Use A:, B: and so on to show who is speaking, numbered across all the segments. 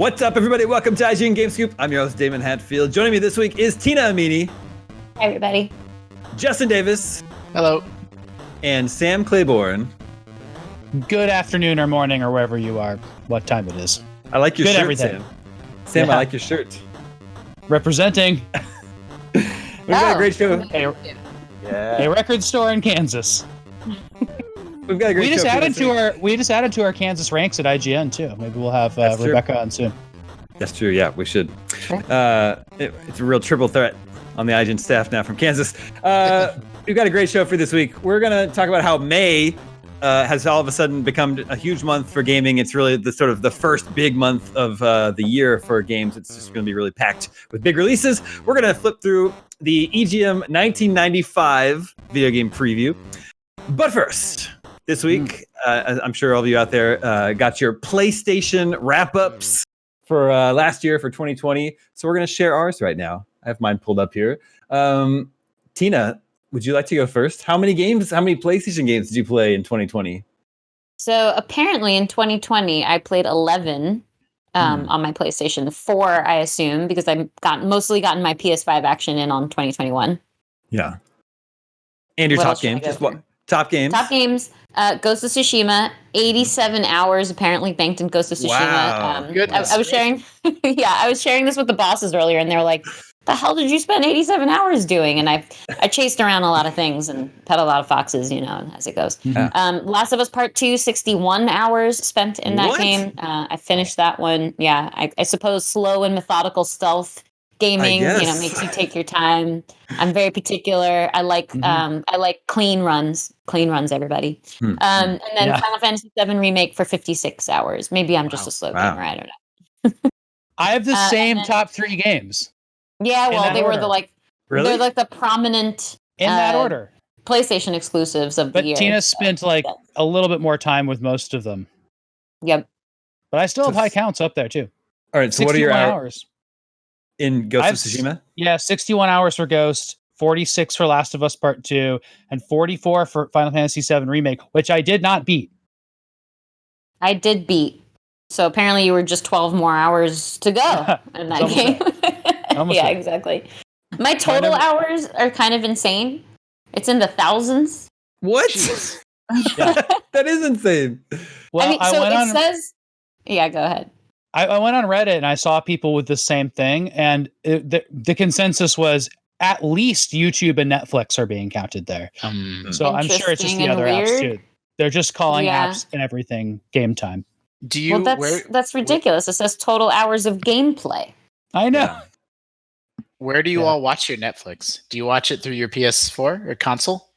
A: What's up, everybody? Welcome to IGN Game Scoop. I'm your host, Daemon Hatfield. Joining me this week is Tina Amini.
B: Hi, everybody.
A: Justin Davis.
C: Hello.
A: And Sam Claiborn.
D: Good afternoon or morning or wherever you are, what time it is.
A: I like your
D: Good
A: shirt,
D: everything.
A: Sam. Sam,
D: Yeah.
A: I like your shirt.
D: Representing
A: We've got a great show.
D: a record store in Kansas.
A: We've got a great
D: We just
A: show for
D: added
A: this
D: to
A: week.
D: our Kansas ranks at IGN too. Maybe we'll have
A: That's true.
D: Rebecca on soon.
A: That's true. Yeah, we should. It's a real triple threat on the IGN staff now from Kansas. We've got a great show for this week. We're going to talk about how May has all of a sudden become a huge month for gaming. It's really the sort of the first big month of the year for games. It's just going to be really packed with big releases. We're going to flip through the EGM 1995 video game preview. But first, this week, I'm sure all of you out there got your PlayStation wrap-ups for last year, for 2020. So we're going to share ours right now. I have mine pulled up here. Tina, would you like to go first? How many PlayStation games did you play in 2020?
B: So apparently in 2020, I played 11 on my PlayStation 4, I assume, because I've mostly gotten my PS5 action in on 2021.
A: Yeah. And your
B: What
A: top
B: else should I
A: games?
B: go
A: Just
B: for?
A: what? Top games.
B: Top games, Ghost of Tsushima, 87 hours apparently banked in Ghost of Tsushima.
A: Wow.
C: Goodness
B: I was sharing, I was sharing this with the bosses earlier, and they were like, "The hell did you spend 87 hours doing?" And I chased around a lot of things and pet a lot of foxes, as it goes.
A: Yeah.
B: Last of Us Part 2, 61 hours spent in that
A: What?
B: game. I finished that one. Yeah, I suppose slow and methodical stealth gaming,
A: guess.
B: makes you take your time. I'm very particular. I like clean runs. Clean runs, everybody. And then
D: Yeah.
B: Final Fantasy VII Remake for 56 hours. Maybe I'm just a slow
A: Wow.
B: gamer. I don't know.
D: I have the same
B: and then-
D: top 3 games
B: Yeah,
D: In
B: well,
D: that
B: they were
D: order.
A: Really?
B: they're like the prominent
D: in that
B: Uh,
D: order.
B: PlayStation exclusives of
D: But
B: the year.
D: Tina spent like a little bit more time with most of them.
B: Yep.
D: But I still have
A: So-
D: high counts up there too.
A: All right. So what are your
D: 61
A: hours in Ghost of Tsushima?
D: Yeah, 61 hours for Ghost, 46 for Last of Us Part 2, and 44 for Final Fantasy VII Remake, which I did not beat.
B: I did beat. So apparently you were just 12 more hours to go in that
D: Almost
B: game.
D: Almost
B: yeah,
D: there.
B: exactly. My total hours are kind of insane. It's in the thousands.
A: What?
D: Yeah.
A: That is insane.
D: Well,
B: says... Yeah, go ahead.
D: I went on Reddit and I saw people with the same thing, and the consensus was at least YouTube and Netflix are being counted there. So I'm sure it's just
B: Interesting
D: the other
B: and
D: apps
B: weird.
D: too. They're just calling
B: Yeah.
D: apps and everything game time.
C: Do you?
B: That's ridiculous. It says total hours of gameplay.
D: I know.
A: Yeah.
C: Where do you
D: Yeah.
C: all watch your Netflix? Do you watch it through your PS4 or console?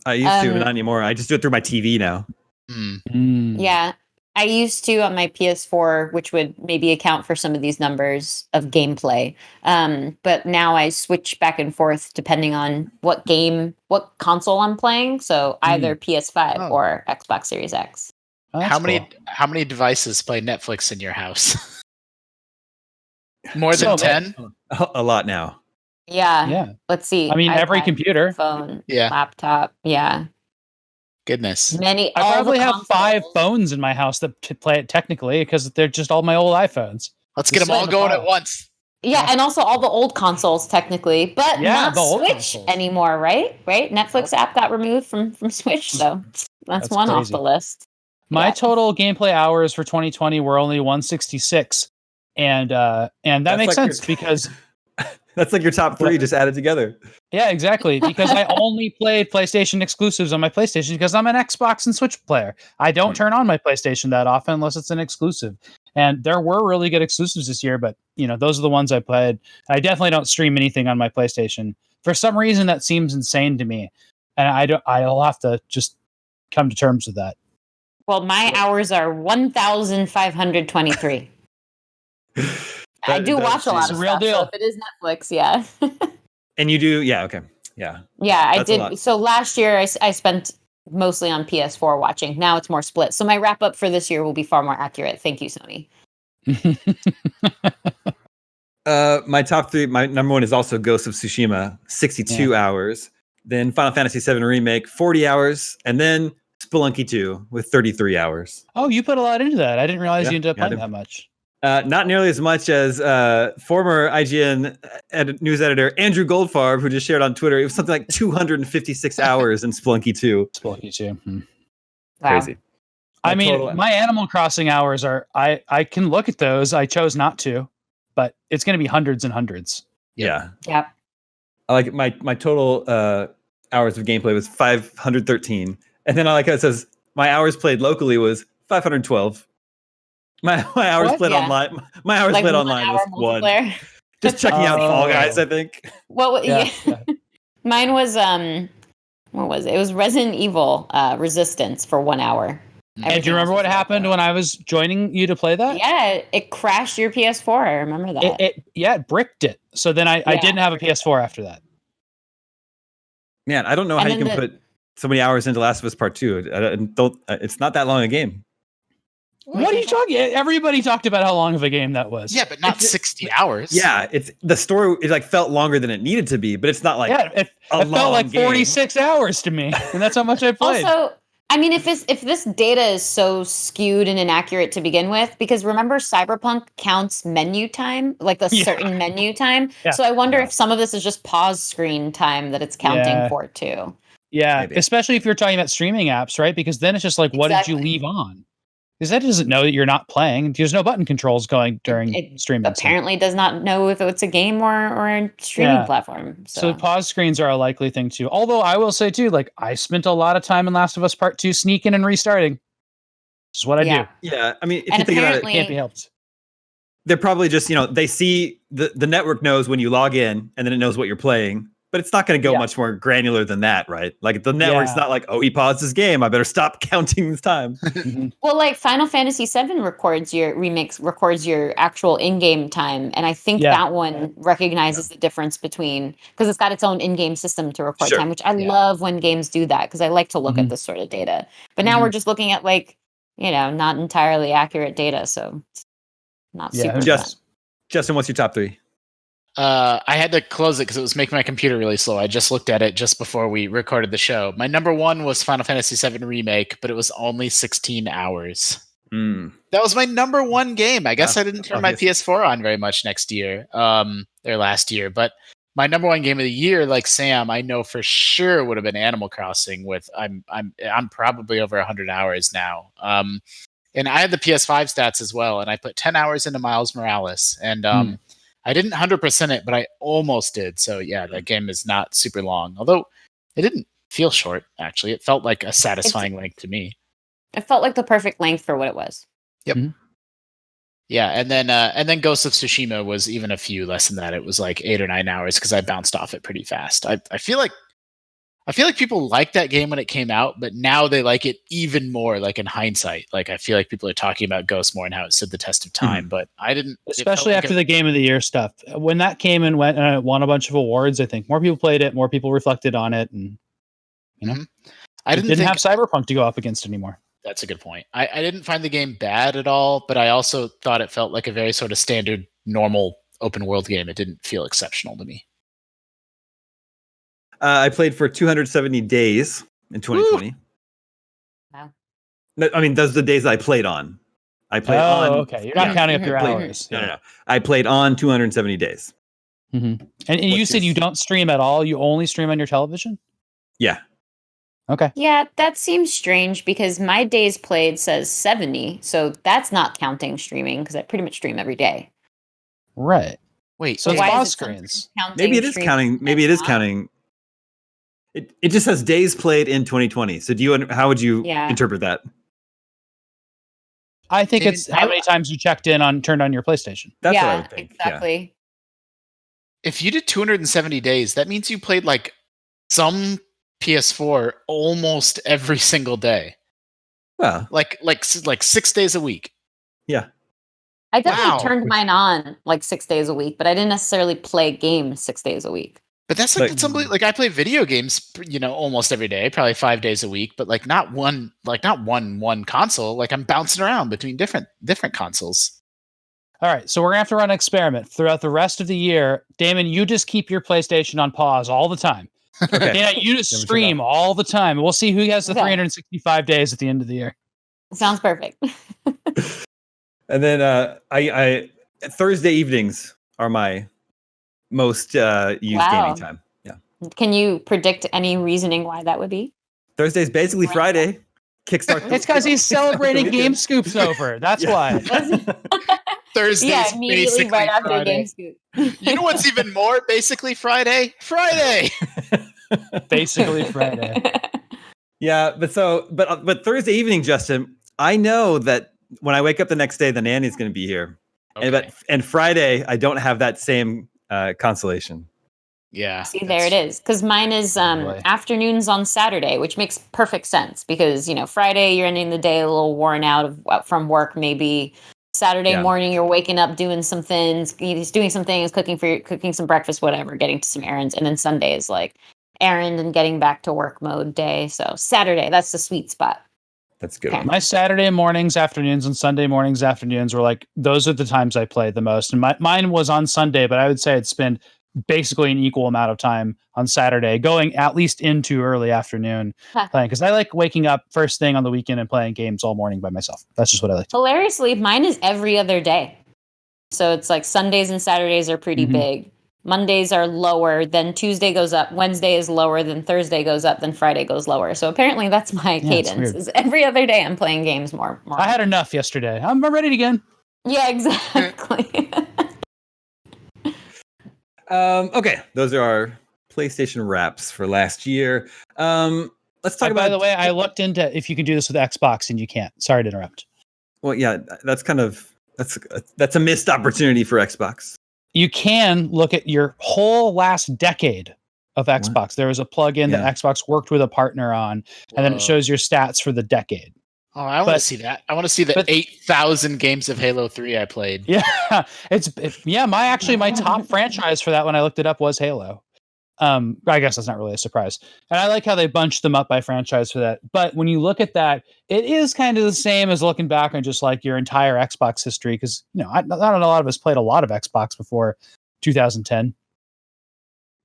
A: I used to, but
B: Um,
A: not anymore. I just do it through my TV now.
B: Yeah. I used to on my PS4, which would maybe account for some of these numbers of gameplay. But now I switch back and forth depending on what console I'm playing. So either PS5
C: Oh.
B: or Xbox Series X.
D: Oh, that's
C: How many
D: cool.
C: how many devices play Netflix in your house? More
D: So
C: than 10?
A: A lot now.
B: Yeah.
D: Yeah.
B: Let's see.
D: I mean, every
B: iPad,
D: computer.
B: phone,
C: Yeah.
B: laptop. Yeah.
C: Goodness.
B: Many.
D: I
B: all
D: probably
B: the
D: have 5
B: consoles.
D: phones in my house that play it technically because they're just all my old iPhones.
C: Let's get them all
D: Just
C: going
D: file.
C: at once.
B: Yeah, and also all the old consoles technically, but
D: Yeah,
B: not
D: the old
B: Switch
D: consoles.
B: anymore, right? Right? Netflix app got removed from Switch, so that's one off
D: crazy.
B: the list.
D: My
B: Yeah.
D: total gameplay hours for 2020 were only 166, and that
A: That's
D: makes
A: like your
D: sense because
A: That's like your top 3 just added together.
D: yeah, exactly because I only played PlayStation exclusives on my PlayStation because I'm an Xbox and Switch player. I don't turn on my PlayStation that often unless it's an exclusive, and there were really good exclusives this year, but those are the ones I played. I definitely don't stream anything on my PlayStation for some reason. That seems insane to me, and I'll have to just come to terms with that.
B: Well, my hours are 1,523. I do watch a lot
D: It's
B: of
D: a real
B: stuff,
D: deal.
B: so if it is Netflix, yeah.
A: And you do, yeah, okay. Yeah.
B: Yeah, I
A: That's a lot.
B: did. So last year I spent mostly on PS4 watching. Now it's more split. So my wrap up for this year will be far more accurate. Thank you, Sony.
A: My top 3, my number 1 is also Ghost of Tsushima, 62 hours. Then Final Fantasy VII Remake, 40 hours. And then Spelunky 2 with 33 hours.
D: Oh, you put a lot into that. I didn't realize
A: Yeah,
D: you ended up
A: yeah, I
D: playing
A: did.
D: that much.
A: Not nearly as much as former IGN news editor Andrew Goldfarb, who just shared on Twitter. It was something like 256 hours in Spelunky 2.
D: Spelunky 2.
B: Wow.
A: Crazy.
D: I mean, my Animal Crossing hours are. I can look at those. I chose not to, but it's going to be hundreds and hundreds.
A: Yeah.
B: Yep.
A: I like my total hours of gameplay was 513, and then I like how it says my hours played locally was 512. My hours played online. My hours played online was 1. Just checking out Fall Guys, I think.
B: Well, yeah. Mine was what was it? It was Resident Evil Resistance for 1 hour.
D: And do you remember what happened when I was joining you to play that?
B: Yeah, it crashed your PS4. I remember that.
D: It bricked it. So then I didn't have a PS4 after that.
A: Man, I don't know how you can put so many hours into Last of Us Part 2. It's not that long a game.
D: What are you talking? Everybody talked about how long of a game that was.
C: Yeah, but not 60 hours.
A: Yeah, it's the story. It like felt longer than it needed to be, but it's not like
D: it felt like 46 hours to me, and that's how much I played.
B: Also, I mean, if this data is so skewed and inaccurate to begin with, because remember, Cyberpunk counts menu time, like a certain menu time. Yeah. So I wonder if some of this is just pause screen time that it's counting for too.
D: Yeah, maybe. Especially if you're talking about streaming apps, right? Because then it's just like, what did you leave on? Because that doesn't know that you're not playing. There's no button controls going during streaming.
B: Apparently does not know if it's a game or a streaming platform.
D: So pause screens are a likely thing too. Although I will say too, like I spent a lot of time in Last of Us Part 2 sneaking and restarting. Which is what I do.
A: Yeah, I mean, if you think about it,
D: it can't be helped.
A: They're probably just, they see the network knows when you log in and then it knows what you're playing. But it's not going to go much more granular than that, right? Like the network's not like, he paused his game. I better stop counting this time.
B: Well, like Final Fantasy VII records your actual in-game time, and I think that one recognizes the difference between because it's got its own in-game system to record time, which I love when games do that because I like to look at this sort of data. But now we're just looking at not entirely accurate data, so it's not super.
A: Justin, what's your top 3?
C: I had to close it because it was making my computer really slow. I just looked at it just before we recorded the show. My number 1 was Final Fantasy VII Remake, but it was only 16 hours. That was my number 1 game. I guess I didn't turn my PS4 on very much last year. But my number 1 game of the year, like Sam, I know for sure would have been Animal Crossing. I'm probably over 100 hours now. And I had the PS5 stats as well, and I put 10 hours into Miles Morales, and I didn't 100% it, but I almost did. So yeah, that game is not super long. Although it didn't feel short, actually. It felt like a satisfying length to me.
B: It felt like the perfect length for what it was.
C: Yep. Mm-hmm. Yeah, and then Ghost of Tsushima was even a few less than that. It was like 8 or 9 hours because I bounced off it pretty fast. I feel like people liked that game when it came out, but now they like it even more, like in hindsight. Like I feel like people are talking about Ghost more and how it stood the test of time, but I didn't.
D: Especially after the Game of the Year stuff. When that came and went and it won a bunch of awards, I think more people played it, more people reflected on it, and I didn't have Cyberpunk to go up against anymore.
C: That's a good point. I didn't find the game bad at all, but I also thought it felt like a very sort of standard, normal open world game. It didn't feel exceptional to me.
A: I played for 270 days in 2020.
B: Wow.
A: No, I mean, those are the days I played on. I played on.
D: Okay. You're not counting up your hours.
A: No. I played on 270 days.
D: Mm-hmm. And you said you don't stream at all? You only stream on your television?
A: Yeah.
D: Okay.
B: Yeah, that seems strange because my days played says 70. So that's not counting streaming because I pretty much stream every day.
D: Right.
C: Wait,
D: so
B: why
D: pause screens.
A: Maybe it is counting. Maybe it is counting. It just says days played in 2020. So how would you interpret that?
D: I think it's how many times you turned on your PlayStation.
A: That's what I would think.
B: Exactly.
A: Yeah.
C: If you did 270 days, that means you played like some PS4 almost every single day.
A: Well,
C: like 6 days a week.
A: Yeah.
B: I definitely turned mine on like 6 days a week, but I didn't necessarily play games 6 days a week.
C: But that's like I play video games, almost every day, probably 5 days a week, but not one console. Like I'm bouncing around between different consoles.
D: All right, so we're gonna have to run an experiment throughout the rest of the year. Damon, you just keep your PlayStation on pause all the time. Okay. Dana, you just stream all the time. We'll see who has the 365 days at the end of the year.
B: Sounds perfect.
A: And then I Thursday evenings are my most used gaming time. Yeah.
B: Can you predict any reasoning why that would be?
A: Thursday's basically Friday. Kickstart.
D: It's because he's celebrating Game Scoop's over. That's why.
C: Thursday's
B: immediately
C: basically
B: right after
C: Friday.
B: Game Scoop.
C: You know what's even more basically Friday? Friday.
D: Basically Friday.
A: Yeah, but Thursday evening, Justin, I know that when I wake up the next day, the nanny's going to be here.
C: Okay.
A: And Friday, I don't have that same consolation.
C: Yeah.
B: See, there it is. Because mine is afternoons on Saturday, which makes perfect sense. Because Friday you're ending the day a little worn out from work. Maybe Saturday morning you're waking up, doing some things, cooking some breakfast, whatever, getting to some errands, and then Sunday is like errand and getting back to work mode day. So Saturday, that's the sweet spot.
A: That's good.
B: Okay.
D: My Saturday mornings, afternoons, and Sunday mornings, afternoons were like, those are the times I played the most. And mine was on Sunday, but I would say I'd spend basically an equal amount of time on Saturday, going at least into early afternoon playing. Because I like waking up first thing on the weekend and playing games all morning by myself. That's just what I like.
B: Hilariously, mine is every other day. So it's like Sundays and Saturdays are pretty big. Mondays are lower, then Tuesday goes up, Wednesday is lower, then Thursday goes up, then Friday goes lower. So apparently that's my cadence. Is every other day I'm playing games more.
D: I had enough yesterday. I'm ready again.
B: Yeah, exactly.
A: Okay, those are our PlayStation wraps for last year. Let's talk about.
D: By the way, I looked into if you can do this with Xbox, and you can't. Sorry to interrupt.
A: Well, yeah, that's a missed opportunity for Xbox.
D: You can look at your whole last decade of Xbox. What? There was a plugin that Xbox worked with a partner on, and then it shows your stats for the decade.
C: Oh, I want to see that. I want to see the 8,000 games of Halo 3 I played.
D: Yeah, my top franchise for that when I looked it up was Halo. I guess that's not really a surprise. And I like how they bunched them up by franchise for that. But when you look at that, it is kind of the same as looking back on just like your entire Xbox history. Because, I don't know, a lot of us played a lot of Xbox before 2010.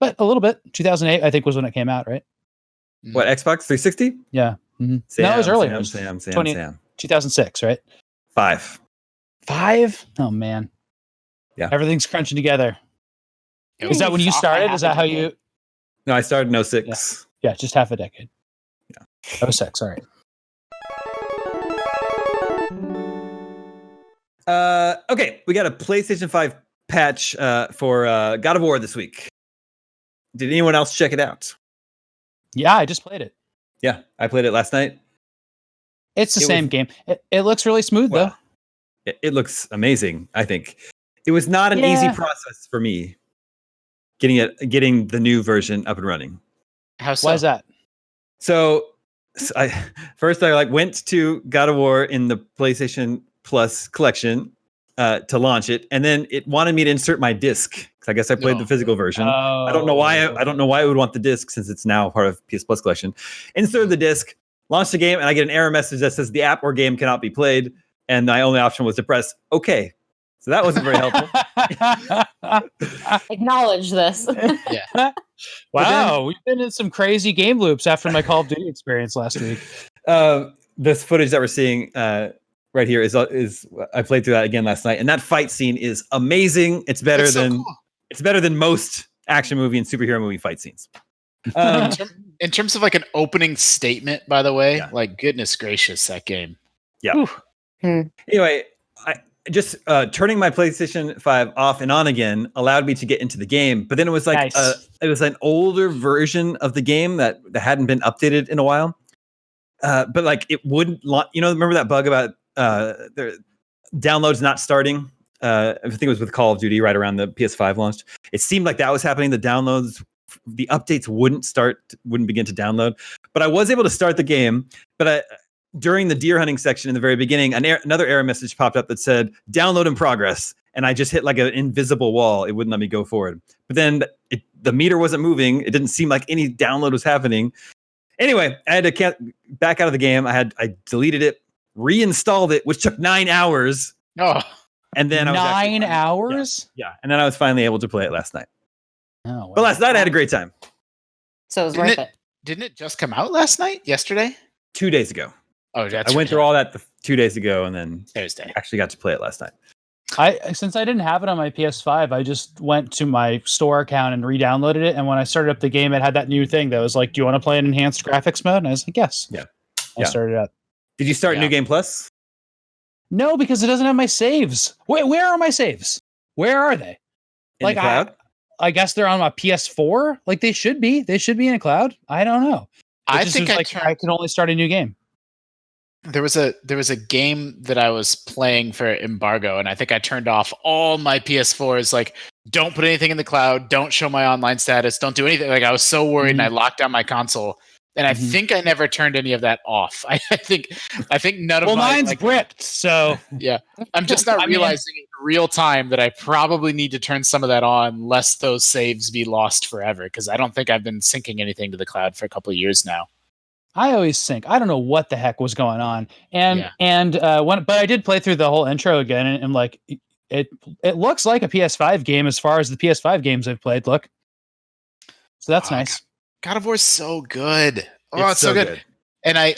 D: But a little bit. 2008, I think, was when it came out, right?
A: What, Xbox 360?
D: Yeah. Mm-hmm.
A: Sam,
D: no, it was earlier.
A: Sam.
D: 2006, right?
A: 5.
D: 5? Oh, man.
A: Yeah.
D: Everything's crunching together. Is that when you started? Is that how you...
A: No, I started in 06.
D: Yeah, just half a decade.
A: Yeah.
D: 06, all
A: right. Okay, we got a PlayStation 5 patch for God of War this week. Did anyone else check it out?
D: Yeah, I just played it.
A: Yeah, I played it last night.
D: It's the same game. It looks really smooth, though.
A: It looks amazing, I think. It was not an easy process for me getting the new version up and running.
C: How so?
D: Why is that?
A: So I went to God of War in the PlayStation Plus collection to launch it, and then it wanted me to insert my disc because I guess I played the physical version. I don't know why. I don't know why it would want the disc since it's now part of PS Plus collection. Inserted the disc, launched the game, and I get an error message that says the app or game cannot be played, and my only option was to press OK. So that wasn't very helpful.
B: Acknowledge this.
C: Yeah.
D: Wow, we've been in some crazy game loops after my Call of Duty experience last week.
A: This footage that we're seeing right here is I played through that again last night, and that fight scene is amazing. It's better than most action movie and superhero movie fight scenes.
C: In terms of like an opening statement, by the way, like goodness gracious, that game.
A: Yeah. Anyway, just turning my PlayStation 5 off and on again allowed me to get into the game, but then it was like it was an older version of the game that hadn't been updated in a while. But like it wouldn't, remember that bug about the downloads not starting? I think it was with Call of Duty right around the PS5 launched. It seemed like that was happening. The downloads, the updates wouldn't begin to download. But I was able to start the game. But during the deer hunting section in the very beginning, another error message popped up that said download in progress. And I just hit like an invisible wall. It wouldn't let me go forward. But then the meter wasn't moving. It didn't seem like any download was happening. Anyway, I had to back out of the game. I deleted it, reinstalled it, which took 9 hours.
C: Oh,
A: and then
D: 9 hours?
A: Yeah. And then I was finally able to play it last night.
D: Oh, wow.
A: But last night I had a great time.
B: So it was worth it.
C: Didn't it just come out last night? Yesterday?
A: 2 days ago.
C: Oh, that's
A: I went through all that 2 days ago, and then
C: Thursday.
A: Actually got to play it last night.
D: Since I didn't have it on my PS5, I just went to my store account and re-downloaded it. And when I started up the game, it had that new thing that was like, "Do you want to play an enhanced graphics mode?" And I was like, "Yes."
A: Yeah.
D: I started up.
A: Did you start New Game Plus?
D: No, because it doesn't have my saves. Where are my saves? Where are they?
A: In the cloud?
D: I guess they're on my PS4. Like they should be. They should be in a cloud. I don't know.
C: I think
D: I can only start a new game.
C: There was a game that I was playing for embargo, and I think I turned off all my PS4s. Like, don't put anything in the cloud. Don't show my online status. Don't do anything. Like, I was so worried, and I locked down my console. And I think I never turned any of that off. I think none of
D: mine's gripped. So
C: yeah, I'm just not realizing in real time that I probably need to turn some of that on, lest those saves be lost forever. Because I don't think I've been syncing anything to the cloud for a couple of years now.
D: I always sync. I don't know what the heck was going on. But I did play through the whole intro again, and like it looks like a PS5 game as far as the PS5 games I've played look. So that's nice.
C: God of War is so good. Oh, it's so good. And I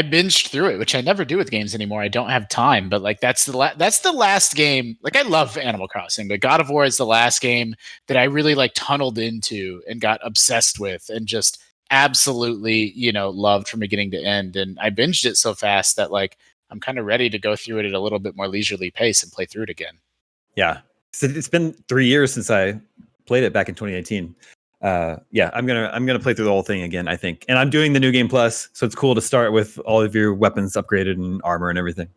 C: binged through it, which I never do with games anymore. I don't have time, but like that's the last game. Like I love Animal Crossing, but God of War is the last game that I really like tunneled into and got obsessed with and just absolutely, loved from beginning to end. And I binged it so fast that like I'm kind of ready to go through it at a little bit more leisurely pace and play through it again.
A: Yeah. So it's been 3 years since I played it back in 2018. I'm gonna play through the whole thing again, I think. And I'm doing the New Game Plus, so it's cool to start with all of your weapons upgraded and armor and everything.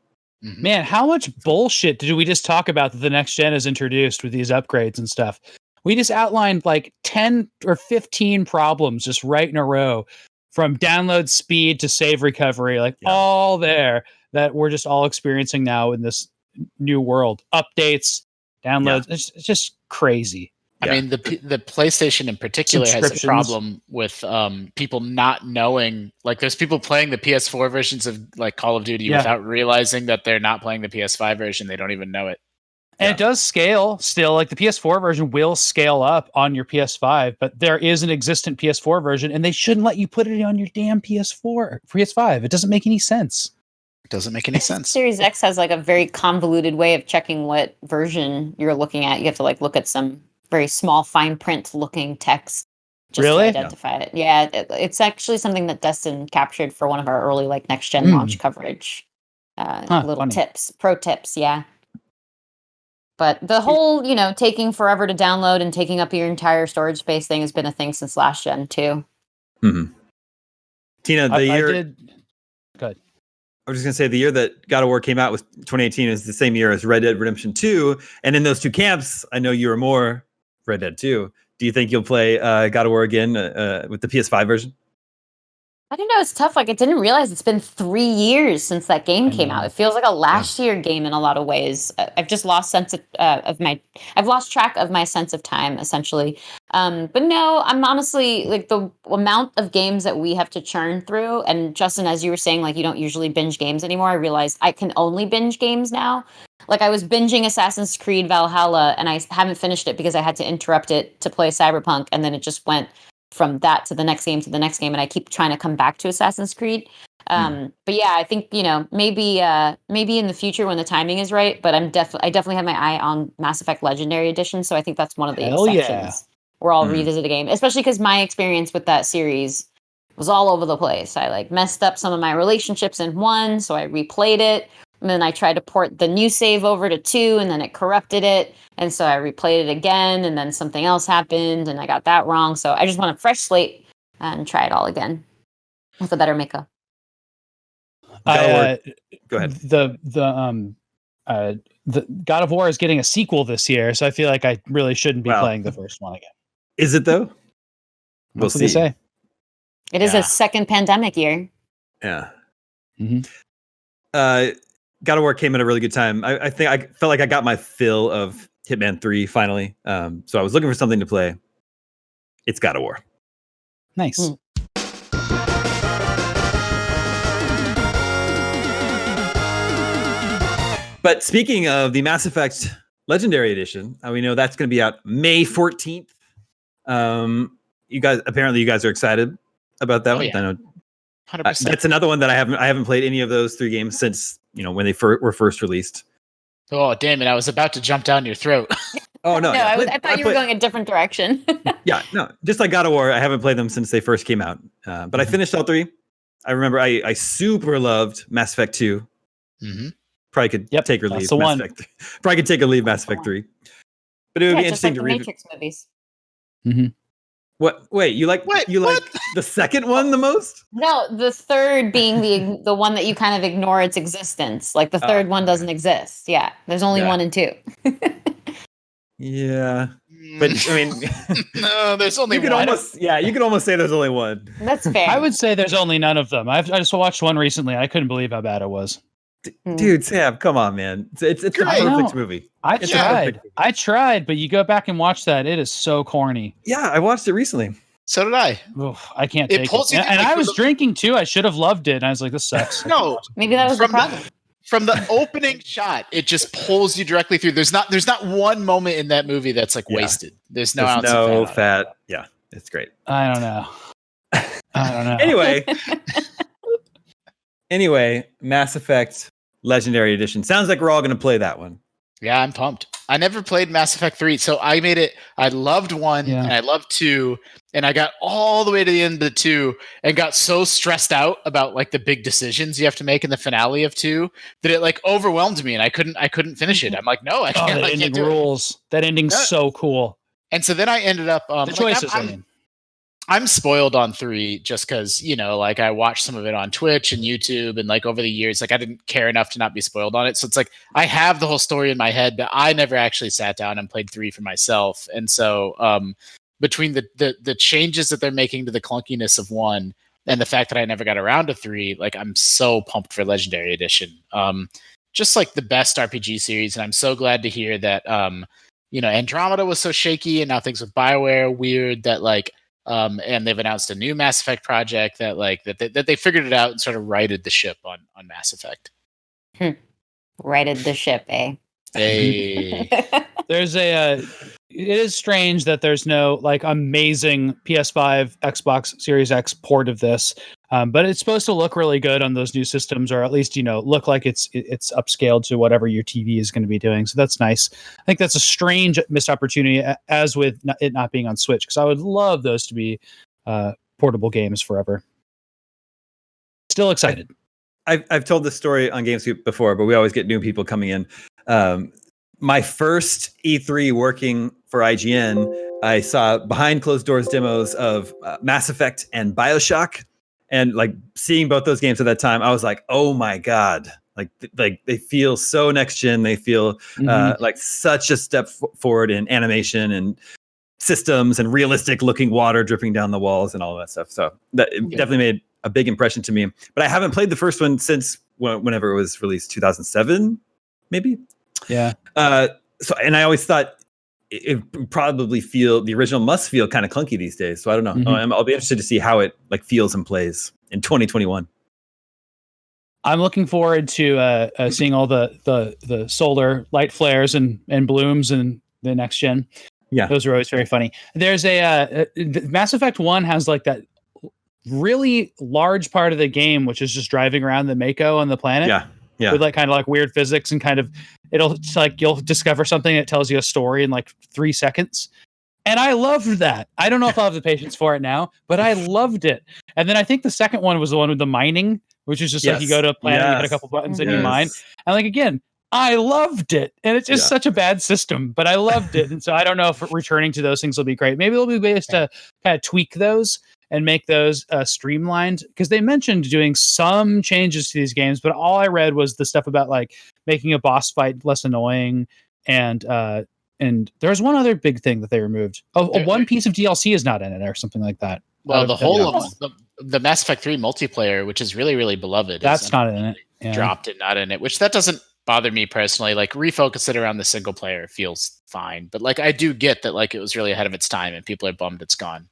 D: Man, how much bullshit did we just talk about that the next gen has introduced with these upgrades and stuff? We just outlined like 10 or 15 problems just right in a row, from download speed to save recovery, all there that we're just all experiencing now in this new world. Updates, downloads, it's just crazy.
C: I mean, the PlayStation in particular has a problem with people not knowing. Like, there's people playing the PS4 versions of like Call of Duty without realizing that they're not playing the PS5 version. They don't even know it.
D: And it does scale still. Like the PS4 version will scale up on your PS5, but there is an existent PS4 version, and they shouldn't let you put it on your damn PS5. It doesn't make any sense.
C: It doesn't make any sense.
B: Series X has like a very convoluted way of checking what version you're looking at. You have to like look at some very small fine print looking text just to identify it. Yeah, it's actually something that Destin captured for one of our early like next gen launch coverage. Pro tips, yeah. But the whole, taking forever to download and taking up your entire storage space thing has been a thing since last gen too.
A: Mm-hmm. Tina,
D: Good.
A: I was just going to say the year that God of War came out was 2018 is the same year as Red Dead Redemption 2. And in those two camps, I know you were more Red Dead 2. Do you think you'll play God of War again with the PS5 version?
B: I don't know. It's tough. Like, I didn't realize it's been 3 years since that game came out. It feels like a last year game in a lot of ways. I've just lost I've lost track of my sense of time, essentially. But no, I'm honestly like the amount of games that we have to churn through. And Justin, as you were saying, like you don't usually binge games anymore. I realized I can only binge games now. Like I was binging Assassin's Creed Valhalla, and I haven't finished it because I had to interrupt it to play Cyberpunk, and then it just went from that to the next game to the next game, and I keep trying to come back to Assassin's Creed. But yeah, I think maybe in the future when the timing is right. But I definitely have my eye on Mass Effect Legendary Edition, so I think that's one of the exceptions where I'll revisit a game, especially because my experience with that series was all over the place. I like messed up some of my relationships in 1, so I replayed it. And then I tried to port the new save over to 2, and then it corrupted it. And so I replayed it again, and then something else happened, and I got that wrong. So I just want a fresh slate and try it all again with a better makeup.
A: Go ahead.
D: The God of War is getting a sequel this year, so I feel like I really shouldn't be playing the first one again.
A: Is it though?
D: We'll see. Say.
B: It is a second pandemic year.
A: Yeah.
D: Mm-hmm.
A: God of War came at a really good time. I think I felt like I got my fill of Hitman 3 finally. So I was looking for something to play. It's God of War.
D: Nice.
A: But speaking of the Mass Effect Legendary Edition, we know that's going to be out May 14th. You guys are excited about that one.
C: Yeah.
A: I know
C: 100%.
A: That's another one that I haven't played any of those 3 games since when they were first released.
C: Oh, damn it! I was about to jump down your throat.
A: Oh no!
B: No, I thought you were going a different direction.
A: Yeah, no, just like God of War, I haven't played them since they first came out. But I finished all 3. I remember I super loved Mass Effect 2.
C: Mm-hmm.
A: Probably could take or leave.
D: The
A: Mass
D: one.
A: Effect. Probably could take or leave Mass Effect 3. But it would be interesting to
B: read.
A: read.
B: Matrix movies.
D: Mm-hmm.
A: What? Wait, you like the second one the most?
B: No, the third being the one that you kind of ignore its existence. Like the third one doesn't exist. Yeah, there's only 1 and 2.
A: Yeah, but I mean,
C: no, there's only
A: you could
C: one.
A: You could almost say there's only 1.
B: That's fair.
D: I would say there's only none of them. I just watched one recently. I couldn't believe how bad it was.
A: Dude, Sam, come on, man! It's a perfect movie.
D: I tried, but you go back and watch that. It is so corny.
A: Yeah, I watched it recently.
C: So did I.
D: Oof, I can't take it. And
C: like,
D: I was drinking too. I should have loved it. And I was like, this sucks.
C: No,
B: maybe that was the problem.
C: From the opening shot, it just pulls you directly through. There's not one moment in that movie that's like wasted. There's no ounce of
A: fat. Yeah, it's great.
D: I don't know.
A: Anyway, Mass Effect Legendary Edition. Sounds like we're all going to play that one.
C: Yeah, I'm pumped. I never played Mass Effect 3, so I made it. I loved 1 and I loved 2, and I got all the way to the end of 2 and got so stressed out about like the big decisions you have to make in the finale of 2 that it like overwhelmed me and I couldn't finish it. I'm like, no, I can't.
D: That ending rules. That ending's so cool.
C: And so then I ended up
D: the choices.
C: I'm spoiled on 3 just because, like I watched some of it on Twitch and YouTube and like over the years, like I didn't care enough to not be spoiled on it. So it's like I have the whole story in my head, but I never actually sat down and played 3 for myself. And so between the changes that they're making to the clunkiness of 1 and the fact that I never got around to 3, like I'm so pumped for Legendary Edition. Just like the best RPG series. And I'm so glad to hear that, Andromeda was so shaky and now things with Bioware are weird that like, and they've announced a new Mass Effect project that like that they figured it out and sort of righted the ship on Mass Effect.
B: Righted the ship, eh?
C: Hey.
D: There's it is strange that there's no like amazing PS5, Xbox Series X port of this, but it's supposed to look really good on those new systems, or at least look like it's upscaled to whatever your TV is going to be doing. So that's nice. I think that's a strange missed opportunity, as with it not being on Switch, because I would love those to be portable games forever. Still excited.
A: I've told this story on GameScoop before, but we always get new people coming in. My first E3 working for IGN, I saw behind closed doors demos of Mass Effect and BioShock, and like seeing both those games at that time, I was like, "Oh my god!" Like they feel so next gen. They feel like such a step forward in animation and systems and realistic looking water dripping down the walls and all that stuff. So that definitely made a big impression to me. But I haven't played the first one since whenever it was released, 2007, maybe.
D: Yeah.
A: So, and I always thought it probably the original must feel kind of clunky these days. So I don't know. I'll be interested to see how it like feels and plays in 2021.
D: I'm looking forward to seeing all the solar light flares and blooms in the next gen.
A: Yeah,
D: those are always very funny. There's Mass Effect 1 has like that really large part of the game, which is just driving around the Mako on the planet.
A: Yeah.
D: With like kind of like weird physics and kind of it's like you'll discover something that tells you a story in like 3 seconds. And I loved that. I don't know if I'll have the patience for it now, but I loved it. And then I think the second one was the one with the mining, which is just like you go to a planet, you hit a couple buttons and you mine. And like, again, I loved it. And it's just such a bad system, but I loved it. And so I don't know if returning to those things will be great. Maybe there'll be ways to kind of tweak those and make those streamlined, because they mentioned doing some changes to these games, but all I read was the stuff about like making a boss fight less annoying, and there's one other big thing that they removed. One piece of DLC is not in it or something like that.
C: Well, the whole of the Mass Effect 3 multiplayer, which is really, really beloved,
D: that's not in it.
C: Dropped and not in it, which that doesn't bother me personally. Like, refocus it around the single player feels fine, but like I do get that like it was really ahead of its time and people are bummed it's gone.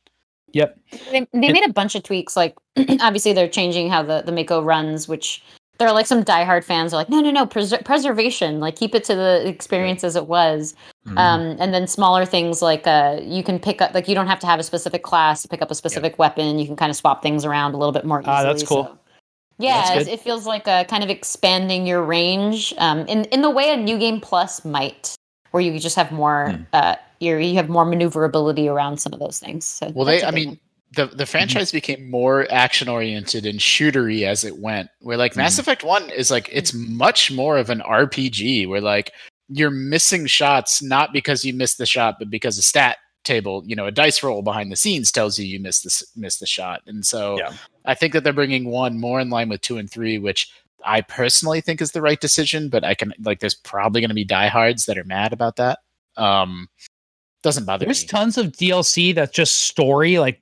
D: Yep.
B: They made a bunch of tweaks. Like obviously they're changing how the Mako runs, which There are like some diehard fans are like, no, preservation, like keep it to the experience as it was. And then smaller things like you can pick up, like you don't have to have a specific class to pick up a specific weapon. You can kind of swap things around a little bit more easily.
D: That's cool.
B: So, yeah, it feels like kind of expanding your range in the way a New Game Plus might, where you just have more, you have more maneuverability around some of those things. So
C: the franchise became more action oriented and shootery as it went. Where like Mass Effect 1 is like it's much more of an RPG where like you're missing shots not because you missed the shot, but because a stat table, a dice roll behind the scenes tells you missed the shot. And so I think that they're bringing 1 more in line with 2 and 3, which I personally think is the right decision. But I can there's probably going to be diehards that are mad about that. Doesn't bother me.
D: There's tons of DLC that's just story, like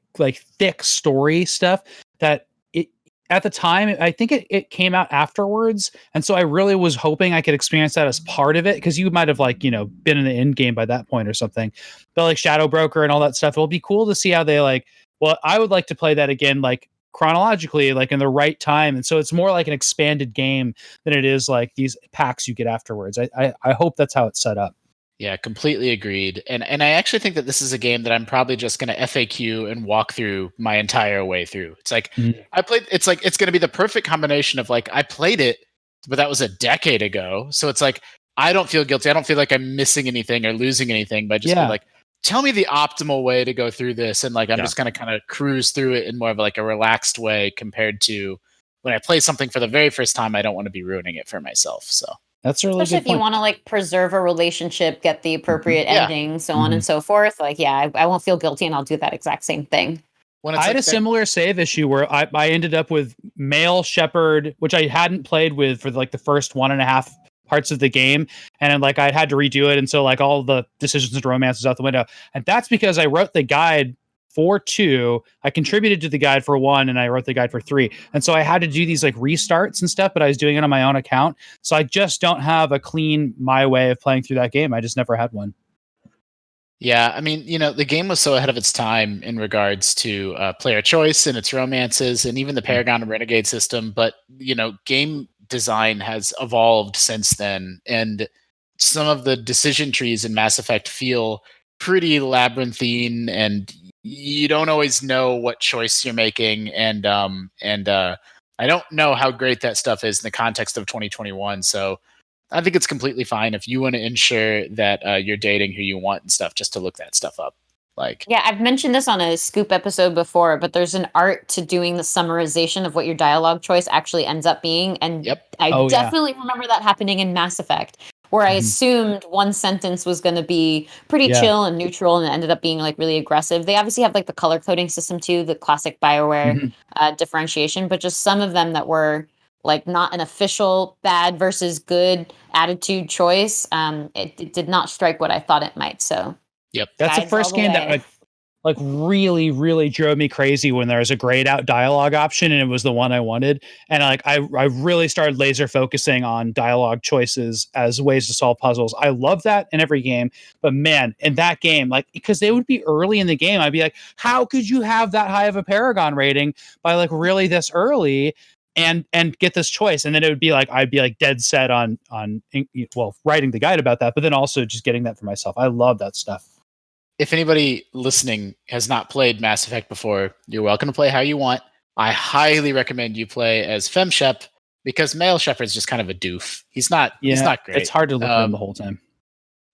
D: thick story stuff that it at the time, I think it came out afterwards. And so I really was hoping I could experience that as part of it. Cause you might have been in the end game by that point or something, but like Shadow Broker and all that stuff, it'll be cool to see how they I would like to play that again, like chronologically, like in the right time. And so it's more like an expanded game than it is like these packs you get afterwards. I hope that's how it's set up.
C: Yeah, completely agreed. And I actually think that this is a game that I'm probably just going to FAQ and walk through my entire way through. It's like it's going to be the perfect combination of like I played it, but that was a decade ago. So it's like I don't feel guilty. I don't feel like I'm missing anything or losing anything, but just be like, tell me the optimal way to go through this. And like I'm just going to kind of cruise through it in more of like a relaxed way compared to when I play something for the very first time. I don't want to be ruining it for myself. So
D: that's a really
B: especially
D: good
B: if you want to like preserve a relationship, get the appropriate ending, so on and so forth. Like, I won't feel guilty, and I'll do that exact same thing.
D: I had a similar save issue where I ended up with Male Shepherd, which I hadn't played with for like the first 1.5 parts of the game, and like I had to redo it, and so like all the decisions and romance was out the window, and that's because I wrote the guide for 2, I contributed to the guide for 1, and I wrote the guide for 3. And so I had to do these like restarts and stuff, but I was doing it on my own account. So I just don't have a clean my way of playing through that game. I just never had one.
C: Yeah, I mean, the game was so ahead of its time in regards to player choice and its romances and even the Paragon and Renegade system. But, game design has evolved since then. And some of the decision trees in Mass Effect feel pretty labyrinthine, and you don't always know what choice you're making, and I don't know how great that stuff is in the context of 2021. So I think it's completely fine if you want to ensure that you're dating who you want and stuff, just to look that stuff up.
B: I've mentioned this on a Scoop episode before, but there's an art to doing the summarization of what your dialogue choice actually ends up being, and I definitely remember that happening in Mass Effect, where I assumed one sentence was going to be pretty chill and neutral, and it ended up being like really aggressive. They obviously have like the color coding system too, the classic Bioware differentiation, but just some of them that were like not an official bad versus good attitude choice. It did not strike what I thought it might. So
D: that's the first game that like really, really drove me crazy when there was a grayed out dialogue option, and it was the one I wanted. And like I really started laser focusing on dialogue choices as ways to solve puzzles. I love that in every game, but man, in that game, like because they would be early in the game, I'd be like, how could you have that high of a Paragon rating by like really this early and get this choice? And then it would be like I'd be like dead set on writing the guide about that, but then also just getting that for myself. I love that stuff.
C: If anybody listening has not played Mass Effect before, you're welcome to play how you want. I highly recommend you play as Femshep, because Male Shepherd's just kind of a doof. He's not great.
D: It's hard to look at him the whole time.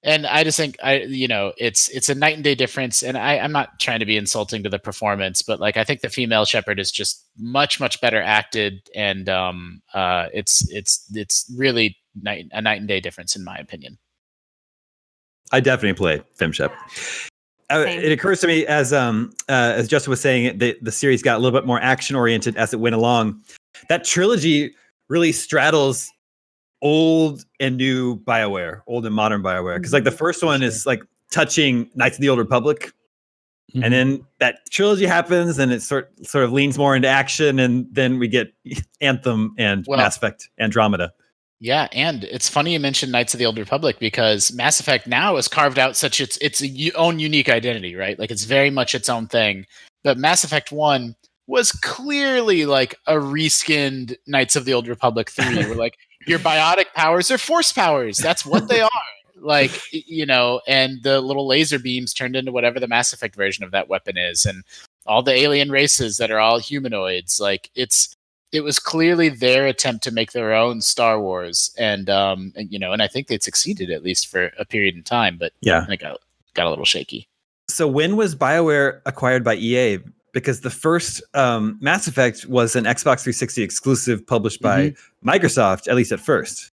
C: And I just think it's a night and day difference. And I'm not trying to be insulting to the performance, but like I think the female Shepherd is just much, much better acted, and it's really a night and day difference in my opinion.
A: I definitely play Femshep. It occurs to me as Justin was saying, the series got a little bit more action oriented as it went along. That trilogy really straddles old and new Bioware, old and modern Bioware. Because like the first one is like touching Knights of the Old Republic, and then that trilogy happens, and it sort of leans more into action, and then we get Anthem and Mass Effect Andromeda.
C: Yeah, and it's funny you mentioned Knights of the Old Republic, because Mass Effect now has carved out such its own unique identity, right? Like it's very much its own thing. But Mass Effect 1 was clearly like a reskinned Knights of the Old Republic 3. Where like your biotic powers are force powers. That's what they are. Like, you know, and the little laser beams turned into whatever the Mass Effect version of that weapon is, and all the alien races that are all humanoids. Like, it was clearly their attempt to make their own Star Wars, and you know, and I think they'd succeeded at least for a period in time. But
A: yeah,
C: it got a little shaky.
A: So when was BioWare acquired by EA? Because the first Mass Effect was an Xbox 360 exclusive published by Microsoft, at least at first.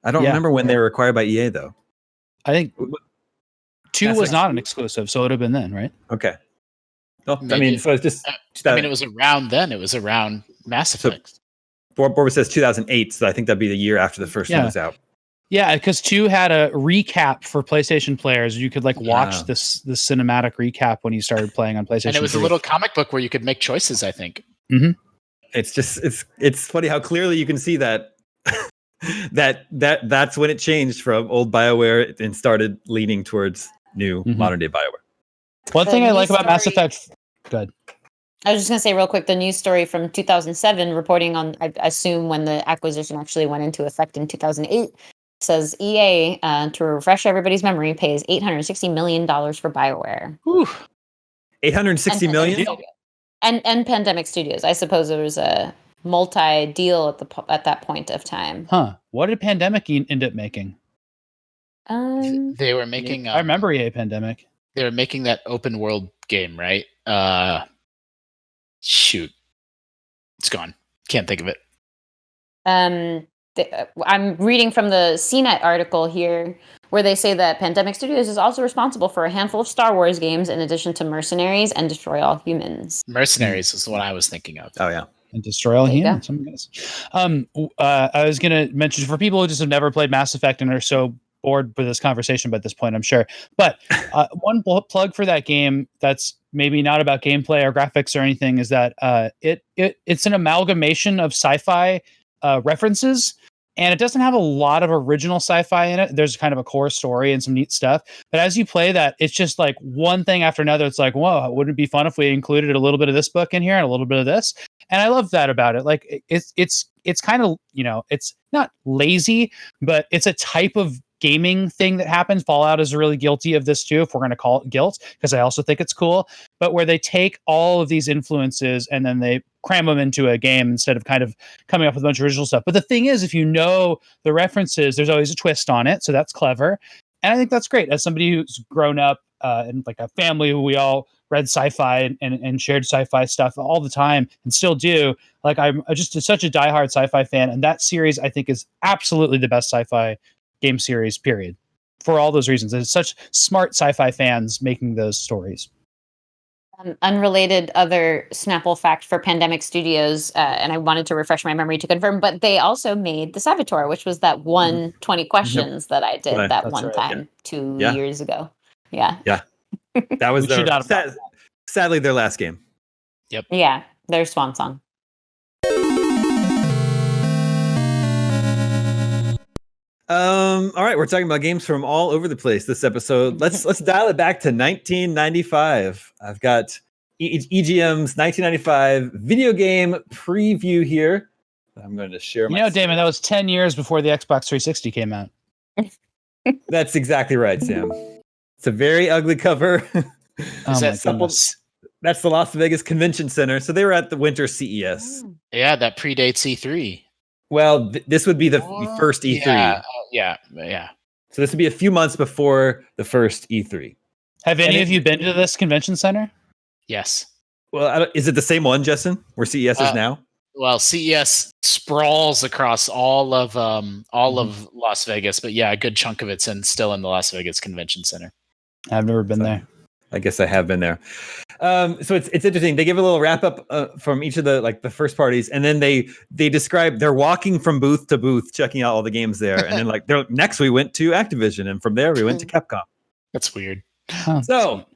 A: I don't remember when they were acquired by EA, though.
D: I think 2 was not an exclusive, so it would have been then, right?
A: Okay. Well, I mean, so it's just...
C: I mean, it was around then. It was around Mass Effect.
A: So Borba says 2008, so I think that'd be the year after the first one was out.
D: Yeah, because 2 had a recap for PlayStation players. You could like watch this cinematic recap when you started playing on PlayStation.
C: And it was
D: 3.
C: a little comic book where you could make choices, I think.
D: Mm-hmm.
A: It's just it's funny how clearly you can see that that's when it changed from old BioWare and started leaning towards new modern day BioWare.
D: One thing I like about Mass Effect. Good.
B: I was just going to say real quick, the news story from 2007 reporting on, I assume when the acquisition actually went into effect in 2008, says EA, to refresh everybody's memory, pays $860 million for BioWare.
C: Whew.
A: $860 million?
B: And Pandemic Studios. I suppose it was a multi-deal at that point of time.
D: Huh. What did Pandemic end up making?
C: They were making...
D: I remember EA Pandemic.
C: They were making that open world game, right? Shoot. It's gone. Can't think of it.
B: I'm reading from the CNET article here where they say that Pandemic Studios is also responsible for a handful of Star Wars games in addition to Mercenaries and Destroy All Humans.
C: Mercenaries is what I was thinking of.
A: Oh, yeah.
D: And Destroy All Humans. I was going to mention for people who just have never played Mass Effect and are so bored with this conversation by this point, I'm sure. But one plug for that game that's maybe not about gameplay or graphics or anything is that it's an amalgamation of sci-fi references, and it doesn't have a lot of original sci-fi in it. There's kind of a core story and some neat stuff, but as you play that, it's just like one thing after another. It's like, whoa, wouldn't it be fun if we included a little bit of this book in here and a little bit of this? And I love that about it. Like it's kind of, you know, it's not lazy, but it's a type of gaming thing that happens. Fallout is really guilty of this too, if we're going to call it guilt, because I also think it's cool, but where they take all of these influences and then they cram them into a game instead of kind of coming up with a bunch of original stuff. But the thing is, if you know the references, there's always a twist on it. So that's clever. And I think that's great. As somebody who's grown up in like a family who we all read sci-fi and shared sci-fi stuff all the time and still do, like I'm just such a diehard sci-fi fan. And that series I think is absolutely the best sci-fi game series, period, for all those reasons. It's such smart sci-fi fans making those stories.
B: Unrelated other Snapple fact for Pandemic Studios, and I wanted to refresh my memory to confirm, but they also made the Saboteur, which was that 20 questions that I did time 2 years ago. Yeah.
A: That was sadly their last game.
C: Yep.
B: Yeah, their swan song.
A: All right, we're talking about games from all over the place this episode. Let's dial it back to 1995. I've got EGM's 1995 video game preview here. I'm going to share my...
D: Damon, that was 10 years before the Xbox 360 came out.
A: That's exactly right, Sam. It's a very ugly cover.
C: That's
A: the Las Vegas Convention Center. So they were at the Winter CES.
C: Yeah, that predates E3.
A: Well, this would be the first E3.
C: Yeah.
A: So this would be a few months before the first E3.
D: Have any of you been to this convention center?
C: Yes.
A: Well, is it the same one, Justin, where CES is now?
C: Well, CES sprawls across all of Las Vegas, but yeah, a good chunk of it's still in the Las Vegas Convention Center.
D: I've never been there.
A: I guess I have been there. So it's interesting. They give a little wrap up from each of the first parties, and then they describe they're walking from booth to booth, checking out all the games there, and then next we went to Activision, and from there we went to Capcom.
C: That's weird.
D: Huh.
A: So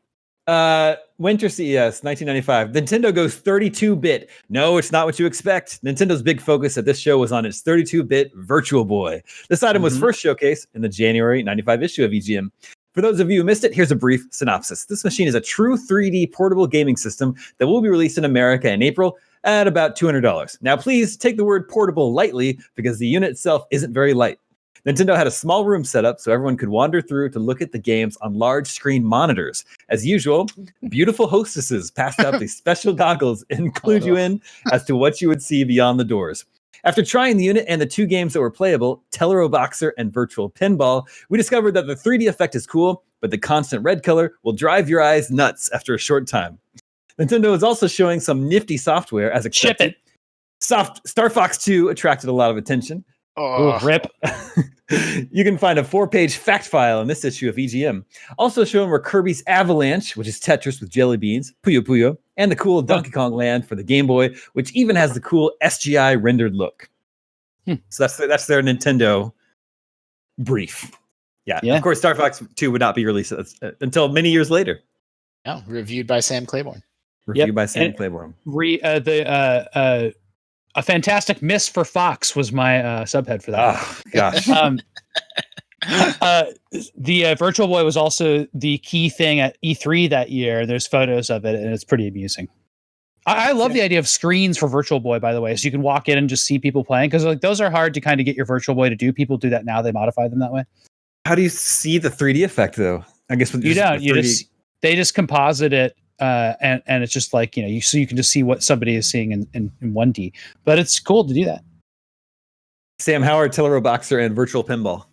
A: Winter CES 1995. Nintendo goes 32-bit. No, it's not what you expect. Nintendo's big focus at this show was on its 32-bit Virtual Boy. This item was first showcased in the January 95 issue of EGM. For those of you who missed it, here's a brief synopsis. This machine is a true 3D portable gaming system that will be released in America in April at about $200. Now, please take the word portable lightly because the unit itself isn't very light. Nintendo had a small room set up so everyone could wander through to look at the games on large screen monitors. As usual, beautiful hostesses passed out these special goggles and clued you in as to what you would see beyond the doors. After trying the unit and the 2 games that were playable, Tellero Boxer and Virtual Pinball, we discovered that the 3D effect is cool, but the constant red color will drive your eyes nuts after a short time. Nintendo is also showing some nifty software as expected.
D: Ship it.
A: Star Fox 2 attracted a lot of attention.
D: Ooh, rip.
A: You can find a 4-page fact file in this issue of EGM. Also shown were Kirby's Avalanche, which is Tetris with jelly beans, Puyo Puyo, and the cool Donkey Kong Land for the Game Boy, which even has the cool SGI rendered look. So that's their Nintendo brief. Yeah. Of course, Star Fox 2 would not be released until many years later.
C: Yeah, reviewed by Sam Claiborn.
A: Claiborn.
D: A fantastic miss for Fox was my subhead for that.
A: Oh, gosh.
D: The Virtual Boy was also the key thing at E3 that year. There's photos of it, and it's pretty amusing. I love the idea of screens for Virtual Boy, by the way, so you can walk in and just see people playing, because like those are hard to kind of get your Virtual Boy to do. People do that now; they modify them that way.
A: How do you see the 3D effect, though? I guess with
D: you don't. They just composite it. And it's just like, you can just see what somebody is seeing in 1D, but it's cool to do that.
A: Sam Howard, Tellero Boxer, and Virtual Pinball.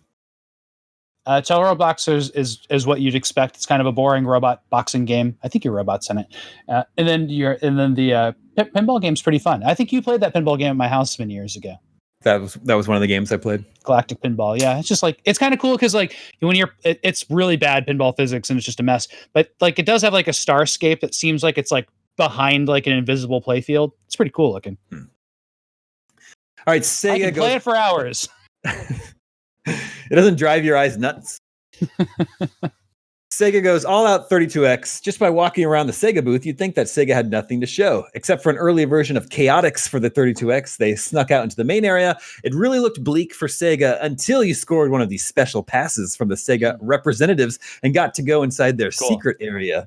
D: Tellero Boxer is what you'd expect. It's kind of a boring robot boxing game. I think your robot's in it, and then the pinball game's pretty fun. I think you played that pinball game at my house many years ago.
A: That was one of the games I played.
D: Galactic Pinball. Yeah. It's just like, it's kind of cool because like when it's really bad pinball physics and it's just a mess, but like it does have like a starscape that seems like it's like behind like an invisible playfield. It's pretty cool looking.
A: All right. Sega
D: I can play it for hours.
A: It doesn't drive your eyes nuts. Sega goes all out 32X. Just by walking around the Sega booth, you'd think that Sega had nothing to show. Except for an early version of Chaotix for the 32X, they snuck out into the main area. It really looked bleak for Sega until you scored one of these special passes from the Sega representatives and got to go inside their secret area.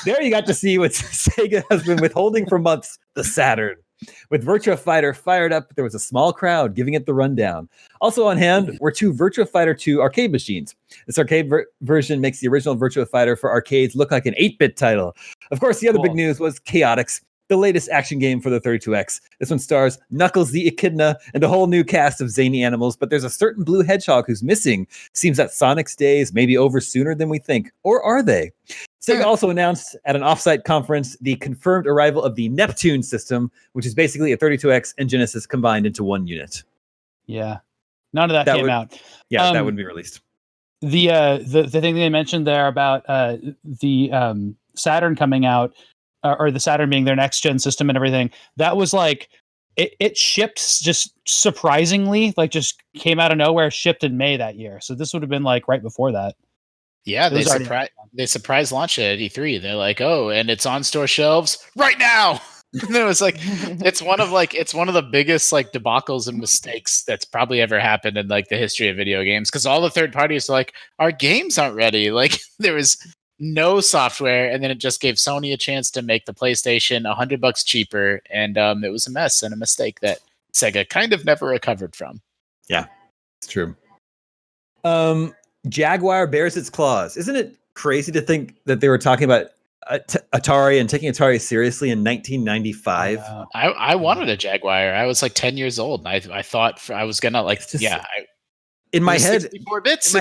A: There you got to see what Sega has been withholding for months, the Saturn. With Virtua Fighter fired up, there was a small crowd giving it the rundown. Also on hand were 2 Virtua Fighter 2 arcade machines. This arcade version makes the original Virtua Fighter for arcades look like an 8-bit title. Of course, the other big news was Chaotix, the latest action game for the 32X. This one stars Knuckles the Echidna and a whole new cast of zany animals, but there's a certain blue hedgehog who's missing. Seems that Sonic's days may be over sooner than we think. Or are they? Sega also announced at an offsite conference the confirmed arrival of the Neptune system, which is basically a 32X and Genesis combined into one unit.
D: Yeah. None of that came out.
A: Yeah, that wouldn't be released.
D: The thing they mentioned there about the Saturn coming out, or the Saturn being their next gen system and everything, that was like it shipped just surprisingly, like just came out of nowhere, shipped in May that year. So this would have been like right before that.
C: Yeah, they surprise launched it at E3. They're like, oh, and it's on store shelves right now. And it was like, it's one of the biggest like debacles and mistakes that's probably ever happened in like the history of video games. Because all the third parties are like, our games aren't ready. Like there was no software, and then it just gave Sony a chance to make the PlayStation $100 cheaper, and it was a mess and a mistake that Sega kind of never recovered from.
A: Yeah, it's true. Jaguar bears its claws. Isn't it crazy to think that they were talking about Atari and taking Atari seriously in 1995?
C: I wanted a Jaguar. I was like 10 years old, and I thought I was gonna like,
A: in my head,
C: 64 bits.
A: In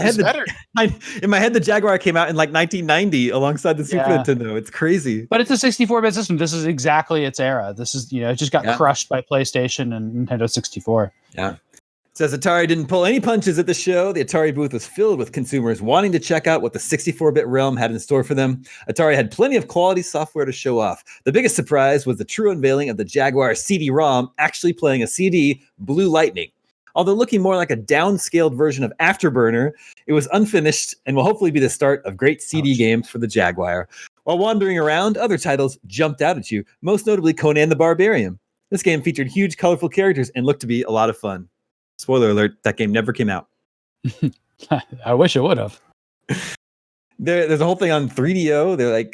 A: my head, the Jaguar came out in like 1990 alongside the Super Nintendo. It's crazy.
D: But it's a 64-bit system. This is exactly its era. This is, it just got crushed by PlayStation and Nintendo 64.
A: Yeah. It says Atari didn't pull any punches at the show. The Atari booth was filled with consumers wanting to check out what the 64-bit realm had in store for them. Atari had plenty of quality software to show off. The biggest surprise was the true unveiling of the Jaguar CD-ROM actually playing a CD, Blue Lightning. Although looking more like a downscaled version of Afterburner, it was unfinished and will hopefully be the start of great CD games for the Jaguar. While wandering around, other titles jumped out at you, most notably Conan the Barbarian. This game featured huge, colorful characters and looked to be a lot of fun. Spoiler alert, that game never came out.
D: I wish it would have.
A: There's a whole thing on 3DO.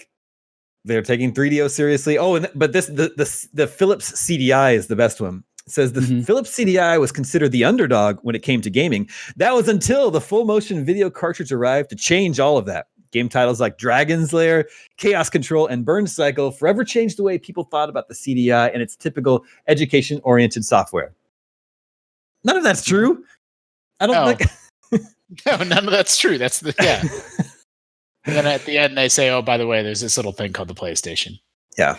A: They're taking 3DO seriously. Oh, but the Philips CDI is the best one. It says the Philips CDI was considered the underdog when it came to gaming. That was until the full motion video cartridge arrived to change all of that. Game titles like Dragon's Lair, Chaos Control, and Burn Cycle forever changed the way people thought about the CDI and its typical education-oriented software. None of that's true. I don't think.
C: No, none of that's true. That's yeah. And then at the end, they say, "Oh, by the way, there's this little thing called the PlayStation."
A: Yeah.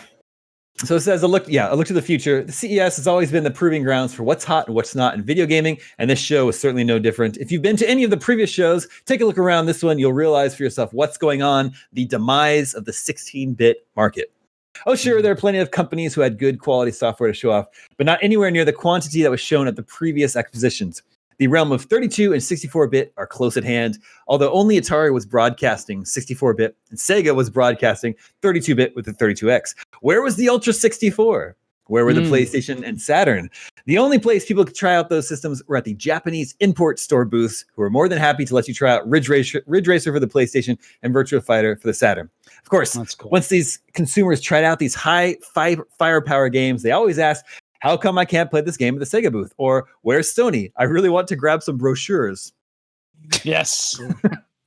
A: So it says a look to the future. The CES has always been the proving grounds for what's hot and what's not in video gaming, and this show is certainly no different. If you've been to any of the previous shows, take a look around this one. You'll realize for yourself what's going on, the demise of the 16-bit market. Oh, sure, there are plenty of companies who had good quality software to show off, but not anywhere near the quantity that was shown at the previous expositions. The realm of 32 and 64-bit are close at hand, although only Atari was broadcasting 64-bit and Sega was broadcasting 32-bit with the 32X. Where was the Ultra 64? Where were the PlayStation and Saturn? The only place people could try out those systems were at the Japanese import store booths, who were more than happy to let you try out Ridge Racer for the PlayStation and Virtua Fighter for the Saturn. Of course, once these consumers tried out these high firepower games, they always asked, how come I can't play this game at the Sega booth? Or where's Sony? I really want to grab some brochures.
D: Yes.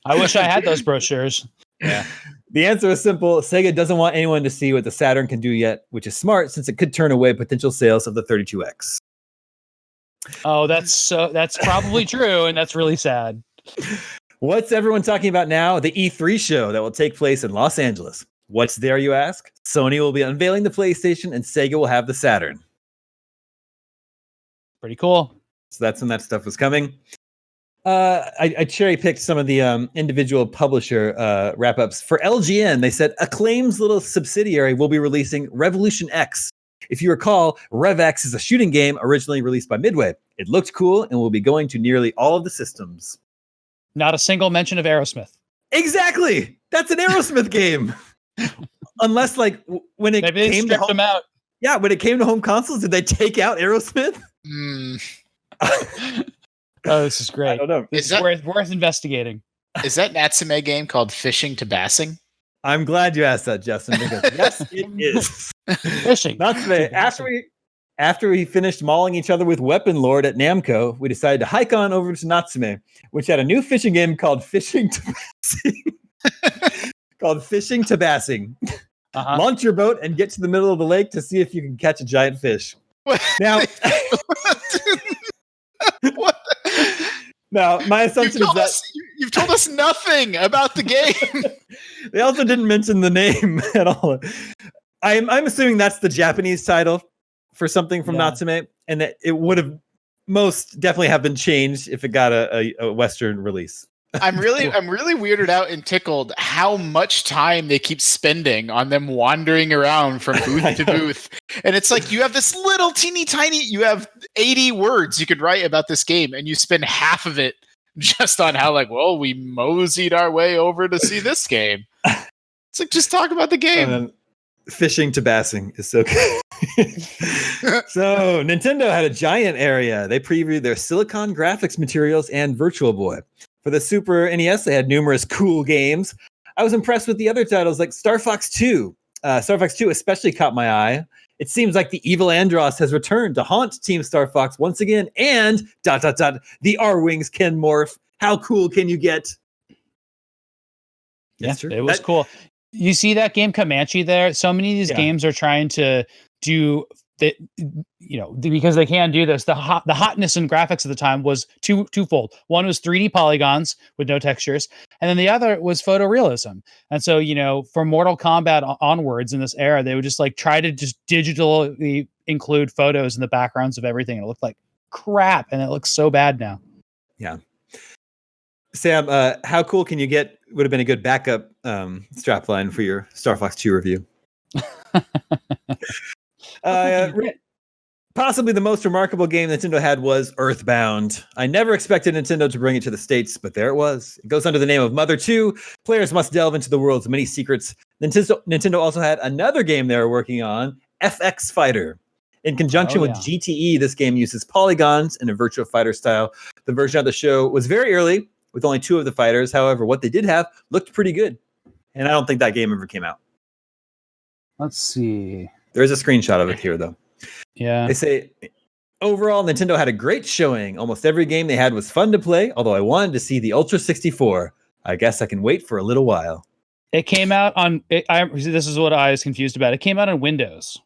D: I wish I had those brochures.
A: Yeah. The answer is simple. Sega doesn't want anyone to see what the Saturn can do yet, which is smart since it could turn away potential sales of the 32X.
D: Oh, that's probably true, and that's really sad.
A: What's everyone talking about now? The E3 show that will take place in Los Angeles. What's there, you ask? Sony will be unveiling the PlayStation, and Sega will have the Saturn.
D: Pretty cool.
A: So that's when that stuff was coming. I cherry-picked some of the individual publisher wrap-ups. For LGN, they said Acclaim's little subsidiary will be releasing Revolution X. If you recall, Rev X is a shooting game originally released by Midway. It looked cool and will be going to nearly all of the systems.
D: Not a single mention of Aerosmith.
A: Exactly! That's an Aerosmith game! Unless, when it
D: Maybe
A: came to home...
D: them out.
A: Yeah, when it came to home consoles, did they take out Aerosmith?
D: Oh, this is great.
A: I don't know.
D: It's worth investigating.
C: Is that Natsume game called Fishing to Bassing?
A: I'm glad you asked that, Justin, because yes, it is.
D: Fishing.
A: Natsume, after we finished mauling each other with Weapon Lord at Namco, we decided to hike on over to Natsume, which had a new fishing game called Fishing to Bassing. Launch your boat and get to the middle of the lake to see if you can catch a giant fish. Now,
C: what?
A: Now, my assumption is that
C: you've told us nothing about the game.
A: They also didn't mention the name at all. I'm assuming that's the Japanese title for something from Natsume, and that it would have most definitely have been changed if it got a Western release.
C: I'm really weirded out and tickled how much time they keep spending on them wandering around from booth to booth. And it's like you have this little teeny tiny, you have 80 words you could write about this game, and you spend half of it just on how we moseyed our way over to see this game. It's like, just talk about the game.
A: Fishing to Bassing is so good. So Nintendo had a giant area. They previewed their Silicon graphics materials and Virtual Boy. For the Super NES, they had numerous cool games. I was impressed with the other titles like Star Fox 2. Star Fox 2 especially caught my eye. It seems like the evil Andross has returned to haunt Team Star Fox once again, and ... the R-Wings can morph. How cool can you get?
D: Yeah, it was cool. You see that game Comanche there? So many of these games are trying to do that, because they can do this. The hotness in graphics at the time was twofold. One was 3D polygons with no textures, and then the other was photorealism. And so, from Mortal Kombat onwards in this era, they would just try to just digitally include photos in the backgrounds of everything. It looked like crap, and it looks so bad now.
A: Yeah. Sam, how cool can you get? Would have been a good backup strapline for your Star Fox 2 review. Possibly the most remarkable game Nintendo had was Earthbound. I never expected Nintendo to bring it to the States, but there it was. It goes under the name of Mother 2. Players must delve into the world's many secrets. Nintendo also had another game they were working on, FX Fighter. In conjunction with GTE, this game uses polygons in a Virtua Fighter style. The version of the show was very early, with only 2 of the fighters. However, what they did have looked pretty good. And I don't think that game ever came out.
D: Let's see.
A: There's a screenshot of it here, though.
D: Yeah.
A: They say, overall, Nintendo had a great showing. Almost every game they had was fun to play, although I wanted to see the Ultra 64. I guess I can wait for a little while.
D: It came out on... this is what I was confused about. It came out on Windows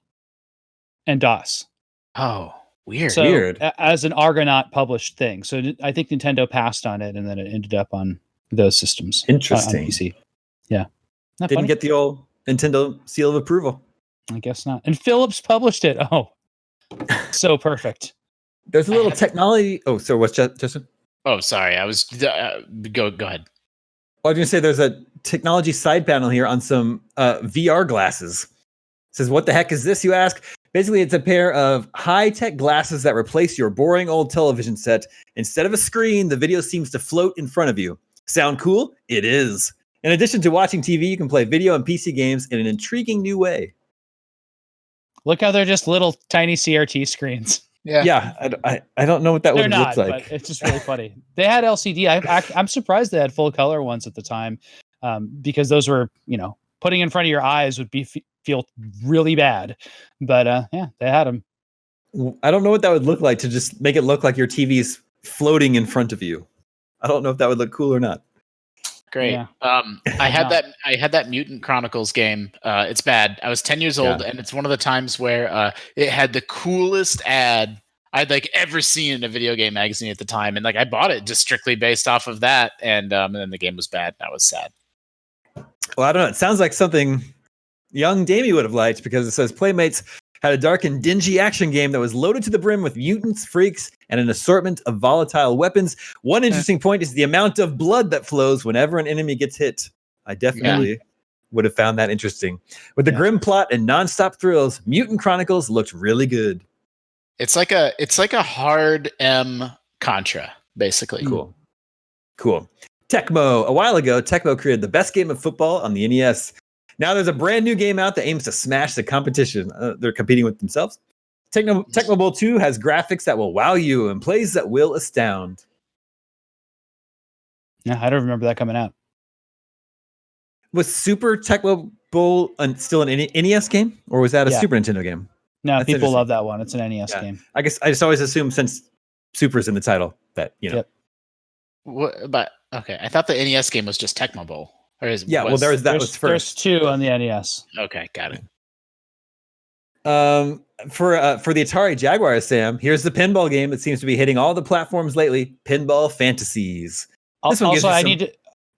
D: and DOS.
C: Oh, weird.
D: So,
A: Weird.
D: As an Argonaut published thing. So I think Nintendo passed on it, and then it ended up on those systems.
A: Interesting.
D: On PC. Yeah. Not
A: Didn't
D: funny?
A: get the old Nintendo seal of approval.
D: I guess not. And Philips published it. Oh, so perfect.
A: There's a little technology. Oh, so what's Justin?
C: Oh, sorry. I was go ahead.
A: Well, I was going to say there's a technology side panel here on some VR glasses. It says, what the heck is this, you ask? Basically, it's a pair of high-tech glasses that replace your boring old television set. Instead of a screen, the video seems to float in front of you. Sound cool? It is. In addition to watching TV, you can play video and PC games in an intriguing new way.
D: Look how they're just little tiny CRT screens.
A: Yeah, I don't know what that would look like.
D: But it's just really funny. They had LCD. I'm surprised they had full color ones at the time, because those were, putting in front of your eyes would feel really bad. But yeah, they had them.
A: I don't know what that would look like to just make it look like your TV's floating in front of you. I don't know if that would look cool or not.
C: Great.
D: Yeah.
C: I had that Mutant Chronicles game. It's bad. I was 10 years old, and it's one of the times where it had the coolest ad I'd ever seen in a video game magazine at the time, and I bought it just strictly based off of that, and then the game was bad, and I was sad.
A: Well, I don't know. It sounds like something young Damie would have liked, because it says Playmates had a dark and dingy action game that was loaded to the brim with mutants, freaks, and an assortment of volatile weapons. One interesting point is the amount of blood that flows whenever an enemy gets hit. I definitely would have found that interesting. With the grim plot and nonstop thrills, Mutant Chronicles looked really good.
C: It's like a hard M Contra, basically.
A: Cool. Tecmo. A while ago, Tecmo created the best game of football on the NES. Now there's a brand new game out that aims to smash the competition. They're competing with themselves. Tecmo Bowl 2 has graphics that will wow you and plays that will astound.
D: Yeah, I don't remember that coming out.
A: Was Super Tecmo Bowl still an NES game, or was that a Super Nintendo game?
D: No,
A: That's
D: people love that one. It's an NES game.
A: I guess I just always assume, since Super's in the title, that
D: Yep.
C: But okay, I thought the NES game was just Tecmo Bowl.
A: That was first.
D: There's 2 on the NES.
C: Okay, got it.
A: For the Atari Jaguar, Sam, here's the pinball game that seems to be hitting all the platforms lately. Pinball Fantasies. This one
D: Also,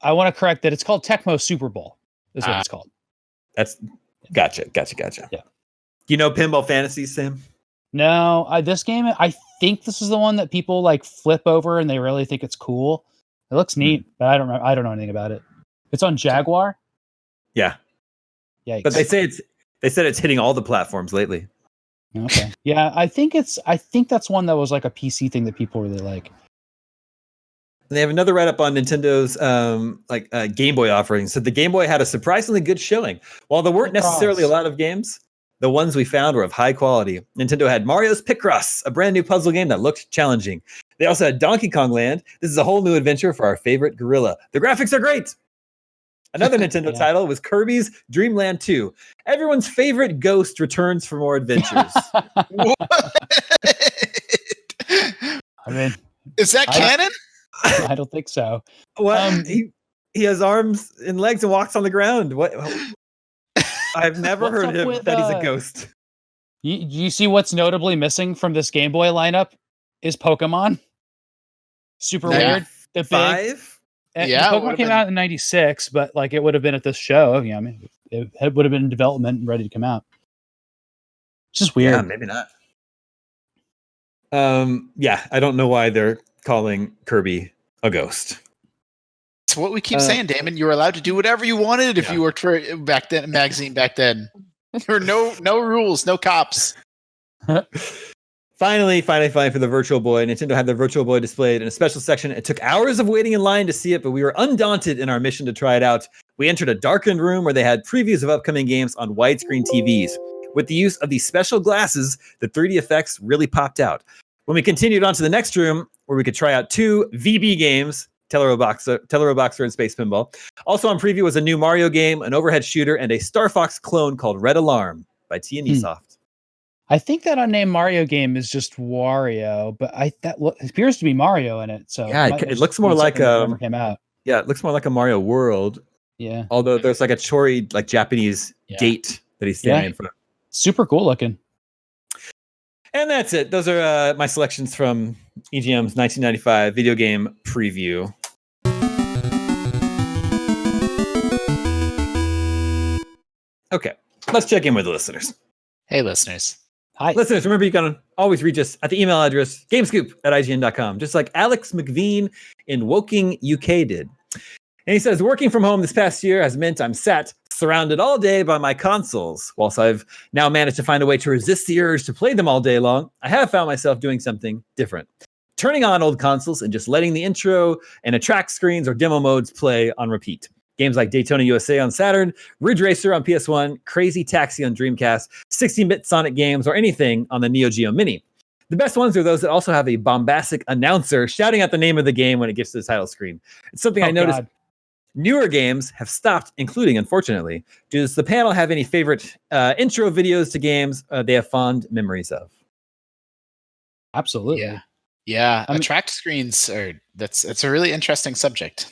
D: I want to correct that. It's called Tecmo Super Bowl. Is what it's called.
A: That's gotcha.
D: Yeah.
A: You know Pinball Fantasies, Sam?
D: No, this game, I think this is the one that people flip over and they really think it's cool. It looks neat, but I don't know anything about it. It's on Jaguar.
A: Yeah.
D: Yikes.
A: But they said it's hitting all the platforms lately.
D: Okay. Yeah, I think that's one that was a PC thing that people really like.
A: And they have another write-up on Nintendo's Game Boy offerings. So the Game Boy had a surprisingly good showing. While there weren't necessarily a lot of games, the ones we found were of high quality. Nintendo had Mario's Picross, a brand new puzzle game that looked challenging. They also had Donkey Kong Land. This is a whole new adventure for our favorite gorilla. The graphics are great. Another Nintendo title was Kirby's Dreamland 2. Everyone's favorite ghost returns for more adventures.
C: What?
D: I mean,
C: is that canon?
D: I don't think so.
A: Well, he has arms and legs and walks on the ground. What? I've never heard him that he's a ghost.
D: You see what's notably missing from this Game Boy lineup is Pokemon. Super weird. The
A: 5?
D: Pokemon came out in '96, but it would have been at this show. Yeah, I mean, it would have been in development and ready to come out. It's just weird.
A: Yeah, maybe not. I don't know why they're calling Kirby a ghost.
C: It's what we keep saying, Damon. You were allowed to do whatever you wanted if you worked for back then, a magazine back then. There were no rules, no cops.
A: Finally, for the Virtual Boy, Nintendo had their Virtual Boy displayed in a special section. It took hours of waiting in line to see it, but we were undaunted in our mission to try it out. We entered a darkened room where they had previews of upcoming games on widescreen TVs. With the use of these special glasses, the 3D effects really popped out. When we continued on to the next room, where we could try out 2 VB games, Teleroboxer and Space Pinball. Also on preview was a new Mario game, an overhead shooter, and a Star Fox clone called Red Alarm by T&E Soft.
D: I think that unnamed Mario game is just Wario, but appears to be Mario in it. So
A: yeah, it looks more like
D: never came out.
A: Yeah, it looks more like a Mario World.
D: Yeah.
A: Although there's like a chori, like Japanese gate that he's standing in front of.
D: Super cool looking.
A: And that's it. Those are my selections from EGM's 1995 video game preview. Okay, let's check in with the listeners.
C: Hey, listeners.
D: Hi.
A: Listeners, remember you can always reach us at the email address gamescoop@ign.com, just like Alex McVean in Woking, UK did. And he says, working from home this past year has meant I'm surrounded all day by my consoles. Whilst I've now managed to find a way to resist the urge to play them all day long, I have found myself doing something different. Turning on old consoles and just letting the intro and attract screens or demo modes play on repeat. Games like Daytona USA on Saturn, Ridge Racer on PS1, Crazy Taxi on Dreamcast, 16-bit Sonic games, or anything on the Neo Geo Mini. The best ones are those that also have a bombastic announcer shouting out the name of the game when it gets to the title screen. It's something I noticed. Newer games have stopped including, unfortunately. Does the panel have any favorite intro videos to games they have fond memories of?
D: Absolutely.
C: Yeah. Attract screens it's a really interesting subject.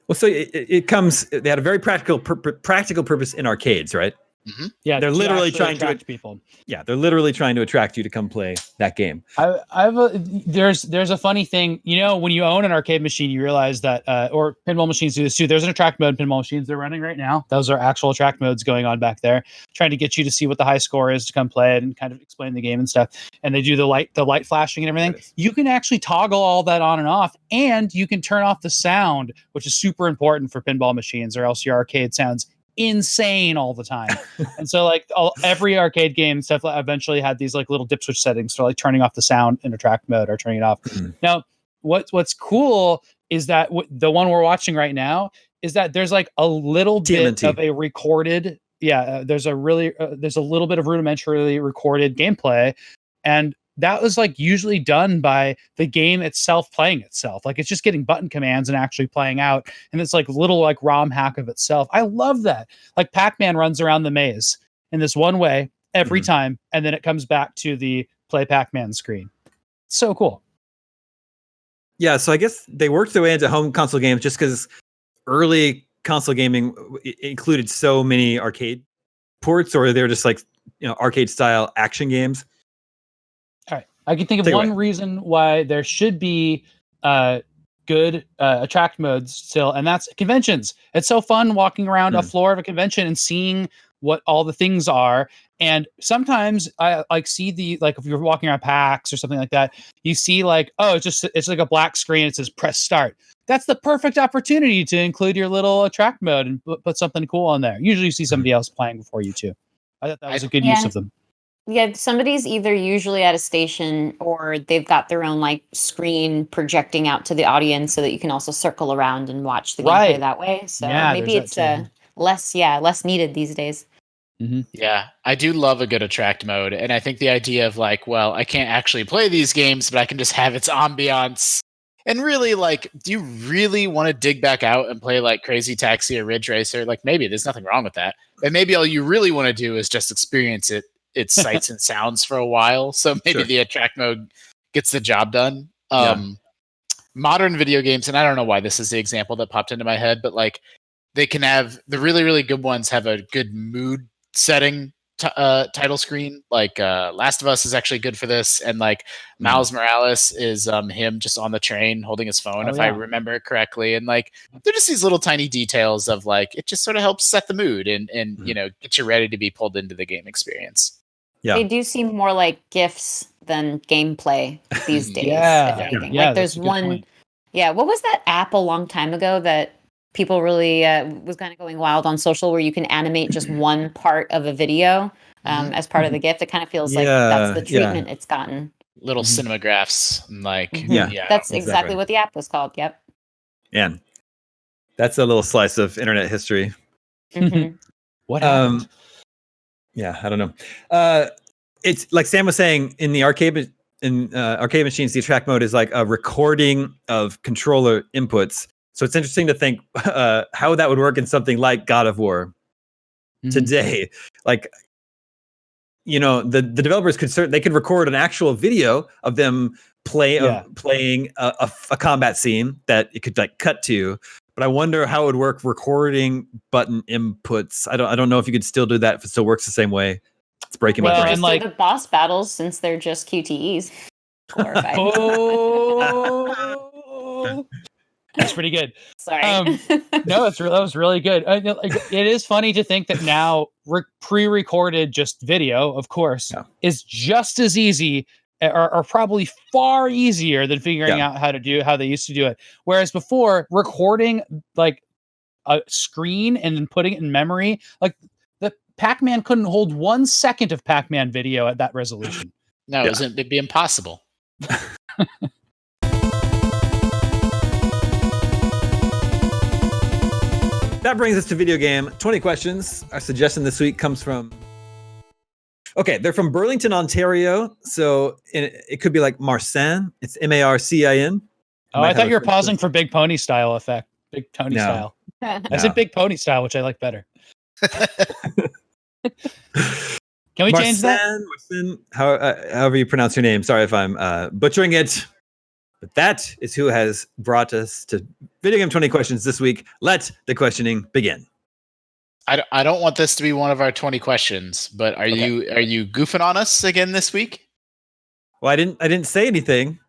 A: Well, so it comes. They had a very practical purpose in arcades, right?
C: Mm-hmm.
D: Yeah,
A: they're literally trying to
D: attract people.
A: Yeah, they're literally trying to attract you to come play that game.
D: There's a funny thing, when you own an arcade machine, you realize that, or pinball machines do this too. There's an attract mode pinball machines they're running right now. Those are actual attract modes going on back there, trying to get you to see what the high score is to come play it and kind of explain the game and stuff. And they do the light flashing and everything. You can actually toggle all that on and off, and you can turn off the sound, which is super important for pinball machines, or else your arcade sounds insane all the time. And so every arcade game stuff eventually had these little dip switch settings for turning off the sound in attract mode or turning it off. Now what's cool is that the one we're watching right now is that there's a little bit of a recorded there's a little bit of rudimentarily recorded gameplay, and that was usually done by the game itself playing itself. It's just getting button commands and actually playing out. And it's little ROM hack of itself. I love that. Pac-Man runs around the maze in this one way every time. And then it comes back to the play Pac-Man screen. So cool.
A: Yeah. So I guess they worked their way into home console games just because early console gaming included so many arcade ports, or they're just arcade style action games.
D: I can think of one reason why there should be good attract modes still, and that's conventions. It's so fun walking around a floor of a convention and seeing what all the things are. And sometimes I see if you're walking around PAX or something like that, you see it's a black screen. It says press start. That's the perfect opportunity to include your little attract mode and put something cool on there. Usually you see somebody else playing before you too. I thought that was a good use of them.
B: Yeah, somebody's either usually at a station or they've got their own screen projecting out to the audience so that you can also circle around and watch the gameplay that way. So maybe it's less needed these days.
C: Mm-hmm. Yeah, I do love a good attract mode, and I think the idea of I can't actually play these games, but I can just have its ambiance. And really, do you really want to dig back out and play Crazy Taxi or Ridge Racer? Maybe there's nothing wrong with that, and maybe all you really want to do is just experience its sights and sounds for a while. So maybe the attract mode gets the job done. Modern video games, and I don't know why this is the example that popped into my head, but they can have the really, really good ones have a good mood setting title screen. Last of Us is actually good for this. And Miles Morales is him just on the train holding his phone, I remember correctly. And they're just these little tiny details of it just sort of helps set the mood and get you ready to be pulled into the game experience.
B: Yeah. They do seem more like GIFs than gameplay these days. There's one point. What was that app a long time ago that people really was kind of going wild on social, where you can animate just one part of a video as part of the GIF? It kind of feels like that's the treatment it's gotten.
C: Little cinemagraphs,
B: that's exactly what the app was called. Yep.
A: And that's a little slice of internet history.
D: What happened?
A: I don't know. It's like Sam was saying, in the arcade in arcade machines, the attract mode is like a recording of controller inputs. So it's interesting to think how that would work in something like God of War today. Like, you know, the developers could record an actual video of them playing a combat scene that it could like cut to. But I wonder how it would work recording button inputs. I don't know if you could still do that if it still works the same way. It's breaking my brain.
B: And like the boss battles, since they're just QTEs. Glorified.
D: That's pretty good.
B: Sorry.
D: No, that was really good. It is funny to think that now pre-recorded just video, of course, is just as easy or probably far easier than figuring out how they used to do it. Whereas before, recording like a screen and then putting it in memory, like the Pac-Man couldn't hold 1 second of Pac-Man video at that resolution.
C: No, it'd be impossible.
A: That brings us to video game 20 questions. Our suggestion this week comes from... Okay, they're from Burlington, Ontario. So it could be like Marcin. It's Marcin.
D: Oh, I thought you were pausing for Big Pony style effect. Big Tony style. I said Big Pony style, which I like better. Can we change that?
A: Marcin, however you pronounce your name. Sorry if I'm butchering it. But that is who has brought us to Video Game 20 Questions this week. Let the questioning begin.
C: I don't want this to be one of our 20 questions, but are you goofing on us again this week?
A: Well, I didn't say anything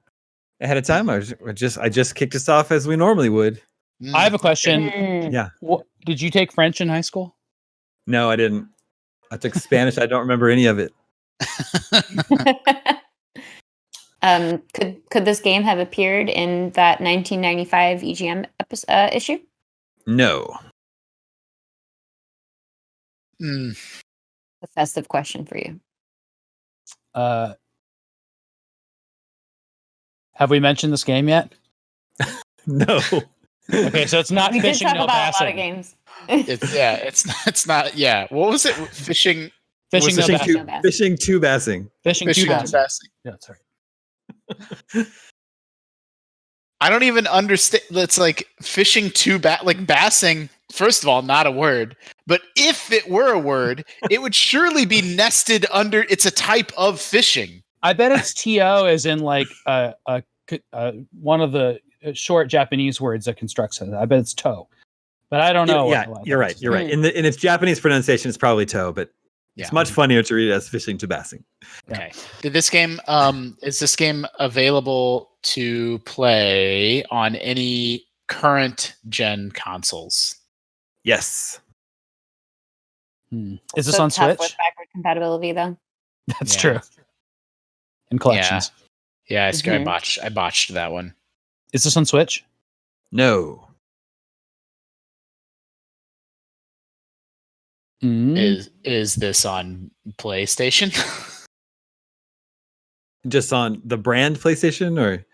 A: ahead of time. I just kicked us off as we normally would.
D: I have a question.
A: Yeah.
D: Did you take French in high school?
A: No, I didn't. I took Spanish. I don't remember any of it.
B: Could this game have appeared in that 1995 EGM issue?
A: No.
B: A festive question for you.
D: Have we mentioned this game yet?
A: No.
D: Okay, so it's not
B: we
D: fishing,
B: did talk
D: no
B: about
D: passing.
B: a lot of games.
C: It's not. Yeah, what was it? Fishing
D: no
A: fishing
D: bassing.
A: Fishing two bassing.
D: Fishing two bassing. Yeah, that's right.
C: I don't even understand. It's like fishing like bassing. First of all, not a word. But if it were a word, it would surely be nested under. It's a type of fishing.
D: I bet it's TO, as in like one of the short Japanese words that constructs it. I bet it's toe, but I don't know.
A: Yeah, you're right. You're right. In its Japanese pronunciation, it's probably toe, but it's much funnier to read it as fishing to bassing.
C: Okay. Did this game? Is this game available to play on any current gen consoles?
A: Yes.
D: Is this on Switch?
B: With backward compatibility, though.
D: That's true. And collections.
C: Yeah, I botched that one.
D: Is this on Switch?
A: No.
C: Is this on PlayStation?
A: Just on the brand PlayStation or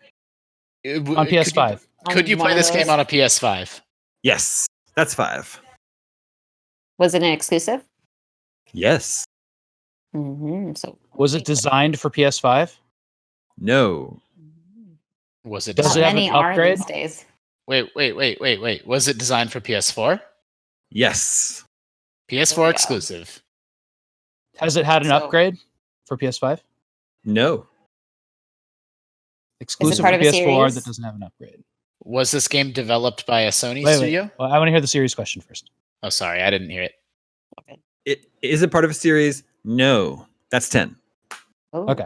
D: on PS5?
C: Could you play this game on a PS5?
A: Yes, that's 5.
B: Was it an exclusive?
A: Yes.
B: So
D: was it designed for PS5?
A: No.
C: Was it?
D: Does it have an upgrade?
B: These days.
C: Wait. Was it designed for PS4?
A: Yes.
C: PS4 exclusive.
D: Has it had an upgrade for PS5?
A: No.
D: Exclusive for PS4 that doesn't have an upgrade.
C: Was this game developed by a Sony studio?
D: Well, I want to hear the series question first.
C: Oh, sorry, I didn't hear it.
A: Is it part of a series? No. That's 10.
B: Oh.
D: Okay.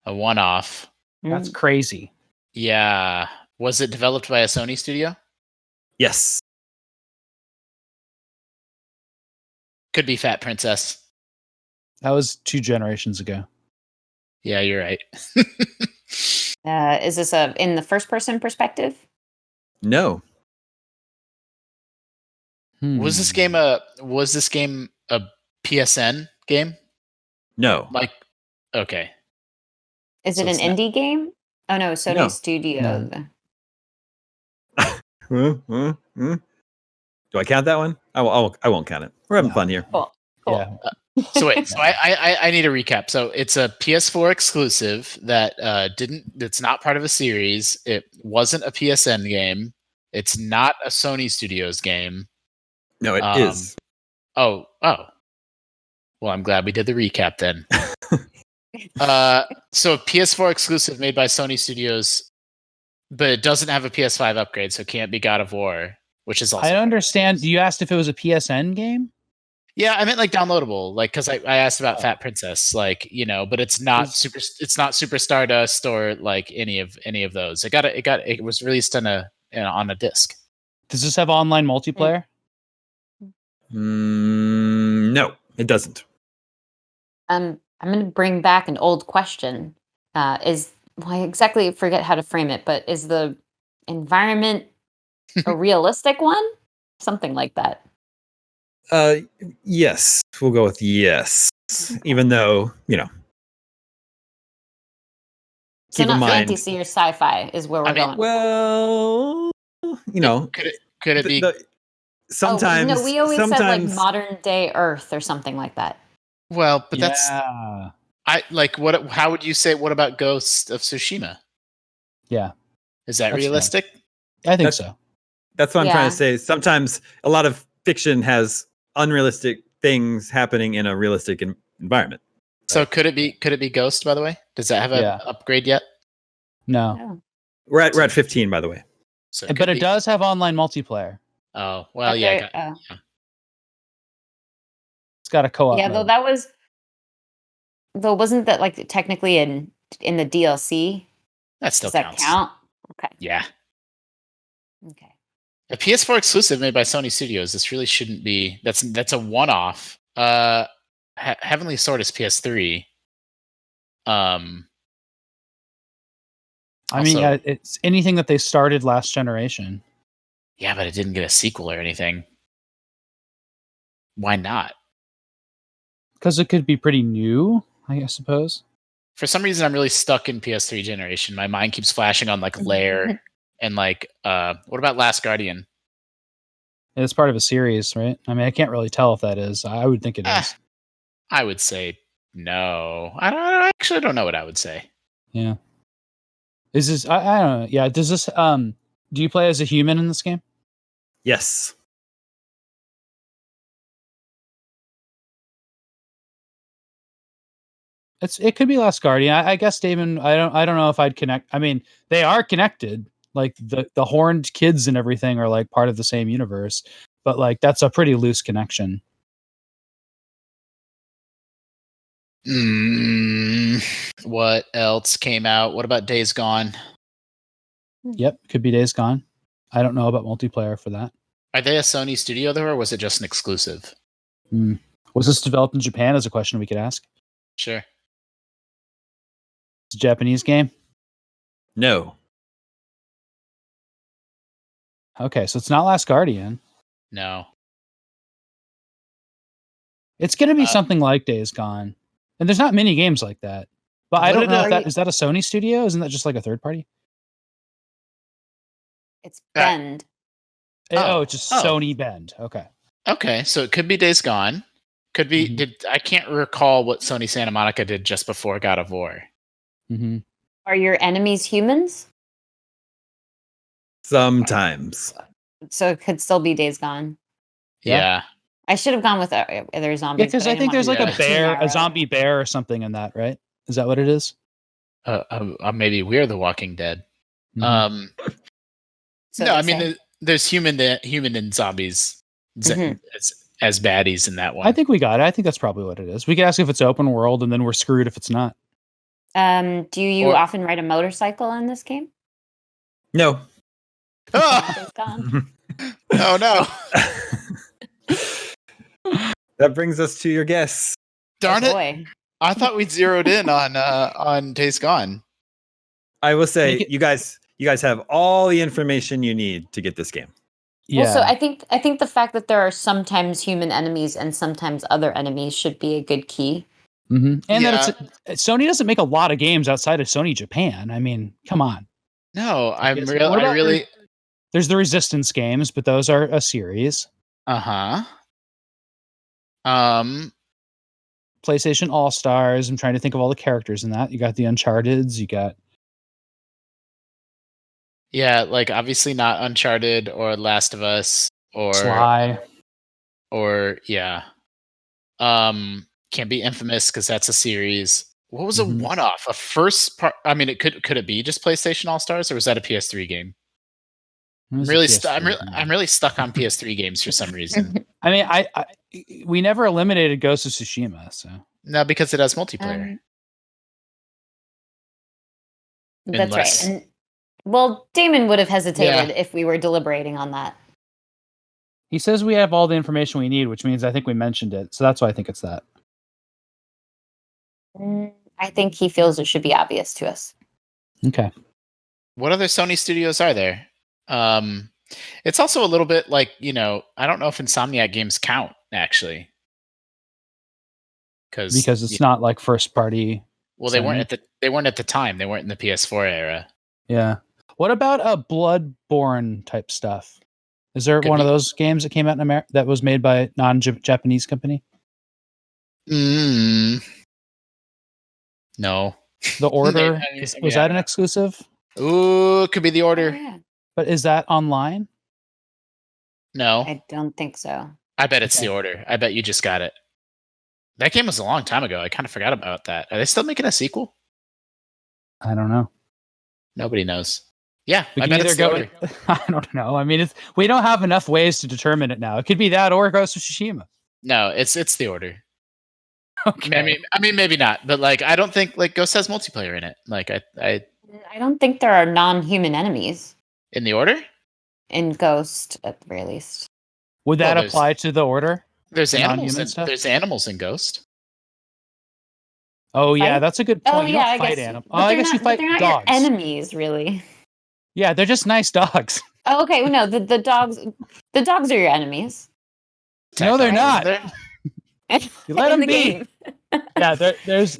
C: A one-off.
D: That's crazy.
C: Yeah. Was it developed by a Sony studio?
A: Yes.
C: Could be Fat Princess.
D: That was 2 generations ago.
C: Yeah, you're right.
B: Is this in the first person perspective?
A: No.
C: Was this game a PSN game?
A: No.
C: Okay.
B: Is it an indie game? Oh no, Sony Studio.
A: No. Do I count that one? I won't count it. We're having fun here.
B: Cool.
D: Yeah.
C: So wait, so I need a recap. So it's a PS4 exclusive that it's not part of a series. It wasn't a PSN game. It's not a Sony Studios game.
A: No, it is.
C: Oh. Well, I'm glad we did the recap then. So PS4 exclusive made by Sony Studios, but it doesn't have a PS5 upgrade, so it can't be God of War, which is also.
D: I don't understand. You asked if it was a PSN game?
C: Yeah, I meant like downloadable, like because I asked about Fat Princess, like but it's not Super Stardust or like any of those. It was released on a disc.
D: Does this have online multiplayer?
A: No, it doesn't.
B: I'm going to bring back an old question. I exactly forget how to frame it, but is the environment a realistic one? Something like that.
A: Yes, we'll go with yes. Even though,
B: So
A: keep
B: not
A: in mind,
B: fantasy or sci-fi is where we're going.
A: Well,
C: could it be?
A: Sometimes,
B: we always said like modern day Earth or something like that.
C: Well, but that's what? How would you say? What about Ghost of Tsushima?
D: Yeah,
C: is that realistic?
D: Right. I think so.
A: That's what I'm trying to say. Sometimes a lot of fiction has unrealistic things happening in a realistic environment.
C: So could it be Ghost? By the way, does that have an upgrade yet?
D: No.
A: We're at 15, by the way.
C: So
D: but it does have online multiplayer.
C: Oh well, yeah.
D: It's got a co-op.
B: Yeah,
D: mode.
B: though wasn't that like technically in the DLC?
C: That still
B: Does
C: counts.
B: that count? Okay.
C: Yeah.
B: Okay.
C: A PS4 exclusive made by Sony Studios. This really shouldn't be. That's a one-off. Heavenly Sword is PS3.
D: It's anything that they started last generation.
C: Yeah, but it didn't get a sequel or anything. Why not?
D: Because it could be pretty new, I suppose.
C: For some reason, I'm really stuck in PS3 generation. My mind keeps flashing on like Lair and like what about Last Guardian?
D: It's part of a series, right? I mean, I can't really tell if that is. I would think it is.
C: I would say no. I actually don't know what I would say.
D: Yeah. Is this? I don't know. Yeah. Does this? Do you play as a human in this game?
A: Yes.
D: It could be Last Guardian. I guess Damon. I don't know if I'd connect. I mean, they are connected. Like the horned kids and everything are like part of the same universe, but like that's a pretty loose connection.
C: What else came out? What about Days Gone?
D: Yep, could be Days Gone. I don't know about multiplayer for that.
C: Are they a Sony studio though, or was it just an exclusive?
D: Was this developed in Japan? Is a question we could ask.
C: Sure.
D: It's a Japanese game?
A: No.
D: Okay, so it's not Last Guardian.
C: No.
D: It's going to be something like Days Gone. And there's not many games like that. But I don't know if is that a Sony studio? Isn't that just like a third party?
B: It's Bend.
D: It's just Sony Bend. Okay.
C: Okay, so it could be Days Gone. Could be. I can't recall what Sony Santa Monica did just before God of War.
D: Mm-hmm.
B: Are your enemies humans?
A: Sometimes.
B: So it could still be Days Gone.
C: Yeah.
B: I should have gone with other zombies.
D: Yeah, because I think there's like a zombie bear or something in that, right? Is that what it is?
C: Maybe we're the Walking Dead.
D: Mm-hmm.
C: No, I mean there's human and zombies as baddies in that one.
D: I think we got it. I think that's probably what it is. We could ask if it's open world, and then we're screwed if it's not.
B: Do you often ride a motorcycle in this game?
A: No.
C: Oh, oh no.
A: That brings us to your guess.
C: Darn it. Boy. I thought we'd zeroed in on Days Gone.
A: I will say you guys have all the information you need to get this game.
B: Yeah. Also, I think the fact that there are sometimes human enemies and sometimes other enemies should be a good key.
D: Mm-hmm. And that Sony doesn't make a lot of games outside of Sony Japan. I mean, come on.
C: No, I really.
D: There's the Resistance games, but those are a series.
C: Uh-huh.
D: PlayStation All Stars. I'm trying to think of all the characters in that. You got the Uncharted's. You got
C: like obviously not Uncharted or Last of Us or
D: Sly.
C: Or can't be Infamous because that's a series. What was a one-off? A first part? I mean, could it be just PlayStation All Stars, or was that a PS3 game? I'm really stuck on PS3 games for some reason.
D: I mean, we never eliminated Ghost of Tsushima, so
C: no, because it has multiplayer.
B: That's right. And, well, Damon would have hesitated if we were deliberating on that.
D: He says we have all the information we need, which means I think we mentioned it. So that's why I think it's that.
B: I think he feels it should be obvious to us.
D: Okay.
C: What other Sony studios are there? It's also a little bit like, I don't know if Insomniac games count, actually.
D: Because it's not like first party.
C: Well, they weren't at the time. They weren't in the PS4 era.
D: Yeah. What about a Bloodborne type stuff? Is there one of those games that came out in America that was made by a non-Japanese company?
C: No.
D: The Order was that an exclusive?
C: Ooh, it could be The Order.
B: Oh, yeah.
D: But is that online?
C: No,
B: I don't think so.
C: I bet it's The Order. I bet you just got it. That game was a long time ago. I kind of forgot about that. Are they still making a sequel?
D: I don't know.
C: Nobody knows. Yeah,
D: we
C: I bet it's The Order.
D: I don't know. I mean, we don't have enough ways to determine it now. It could be that or Ghost of Tsushima.
C: No, it's The Order.
D: Okay.
C: I mean, maybe not, but I don't think Ghost has multiplayer in it. I
B: don't think there are non-human enemies
C: in The Order.
B: In Ghost, at the very least.
D: Would that apply to The Order?
C: There's animals. There's animals in Ghost.
D: Oh yeah, that's a good point. You don't fight animals. I guess you fight
B: they're not
D: dogs.
B: Your enemies, really.
D: Yeah, they're just nice dogs.
B: Oh, okay. No, the dogs. The dogs are your enemies.
D: No, they're not. You let them be. Yeah, there's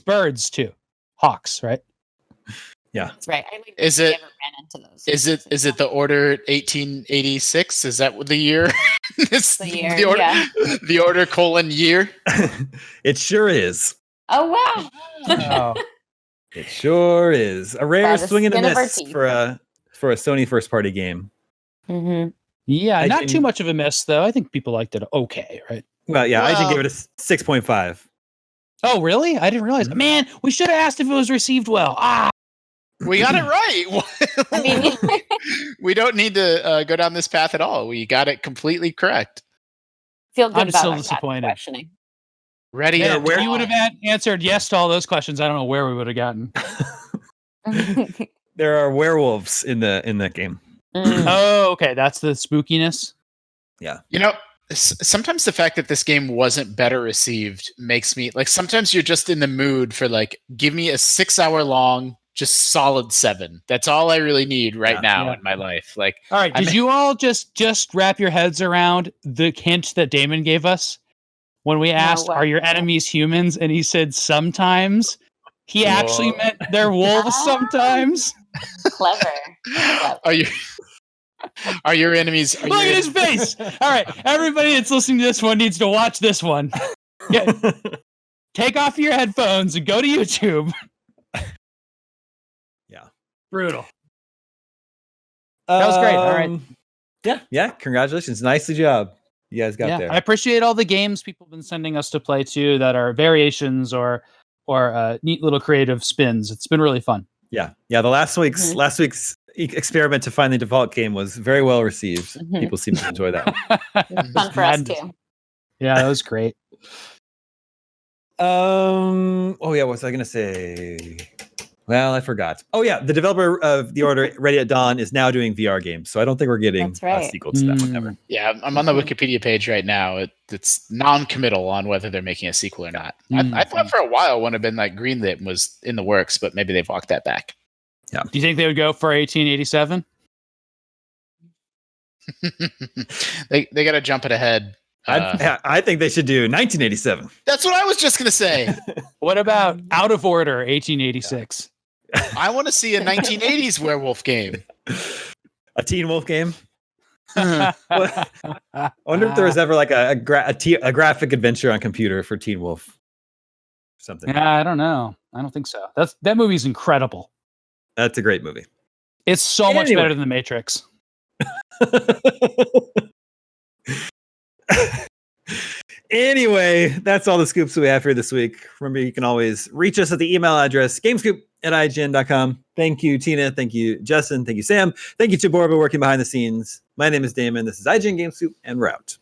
D: birds too, hawks, right?
A: Yeah,
B: that's right.
C: Is it the Order 1886? Is that the year?
B: The year. The Order.
C: Yeah. The Order year.
A: It sure is.
B: Oh wow!
D: Oh.
A: It sure is a rare swing and a miss for a Sony first party game.
B: Mm-hmm.
D: Yeah, not too much of a miss though. I think people liked it. Okay, right?
A: Well, yeah, I did give it a 6.5.
D: Oh, really? I didn't realize. Man, we should have asked if it was received well.
C: We got it right.
B: I mean,
C: we don't need to go down this path at all. We got it completely correct.
B: Feel good
D: I'm
B: about
D: still disappointed.
B: Questioning.
C: Ready?
D: Yeah, if you would have answered yes to all those questions, I don't know where we would have gotten.
A: There are werewolves in that game.
D: Oh, okay. That's the spookiness.
A: Yeah.
C: Sometimes the fact that this game wasn't better received makes me sometimes you're just in the mood for give me a 6-hour long, just solid 7. That's all I really need right now in my life. All
D: right. Did you all just wrap your heads around the hint that Damon gave us when we asked, "Are your enemies humans?" And he said, "Sometimes." He actually meant they're wolves sometimes.
B: Clever.
C: Are your enemies?
D: Look at his face. All right, everybody that's listening to this one needs to watch this one. Take off your headphones and go to YouTube.
A: Yeah,
D: brutal. That was great. All right.
A: Yeah. Congratulations. Nicely job. You guys got there.
D: I appreciate all the games people have been sending us to play too that are variations or neat little creative spins. It's been really fun.
A: Yeah. The last week's experiment to find the default game was very well received. People seem to enjoy that.
B: Fun for us too.
D: Yeah, that was great.
A: Oh yeah, what was I gonna say? Well, I forgot. Oh yeah, the developer of The Order Ready at Dawn is now doing VR games, so I don't think we're getting a sequel to that one ever.
C: Yeah, I'm on the Wikipedia page right now. It's non-committal on whether they're making a sequel or not. I thought for a while one had been greenlit and was in the works, but maybe they've walked that back.
A: Yeah.
D: Do you think they would go for 1887?
C: They got to jump it ahead.
A: I think they should do 1987.
C: That's what I was just gonna say.
D: What about Out of Order 1886?
C: I want to see a 1980s werewolf game.
A: A Teen Wolf game? I wonder if there was ever like a graphic adventure on computer for Teen Wolf. Something.
D: Yeah, I don't know. I don't think so. That movie's incredible.
A: That's a great movie.
D: It's so much better than The Matrix.
A: Anyway, that's all the scoops we have for this week. Remember, you can always reach us at the email address gamescoop@ign.com. Thank you, Tina. Thank you, Justin. Thank you, Sam. Thank you to Borba working behind the scenes. My name is Damon. This is IGN Game Scoop, and we're out.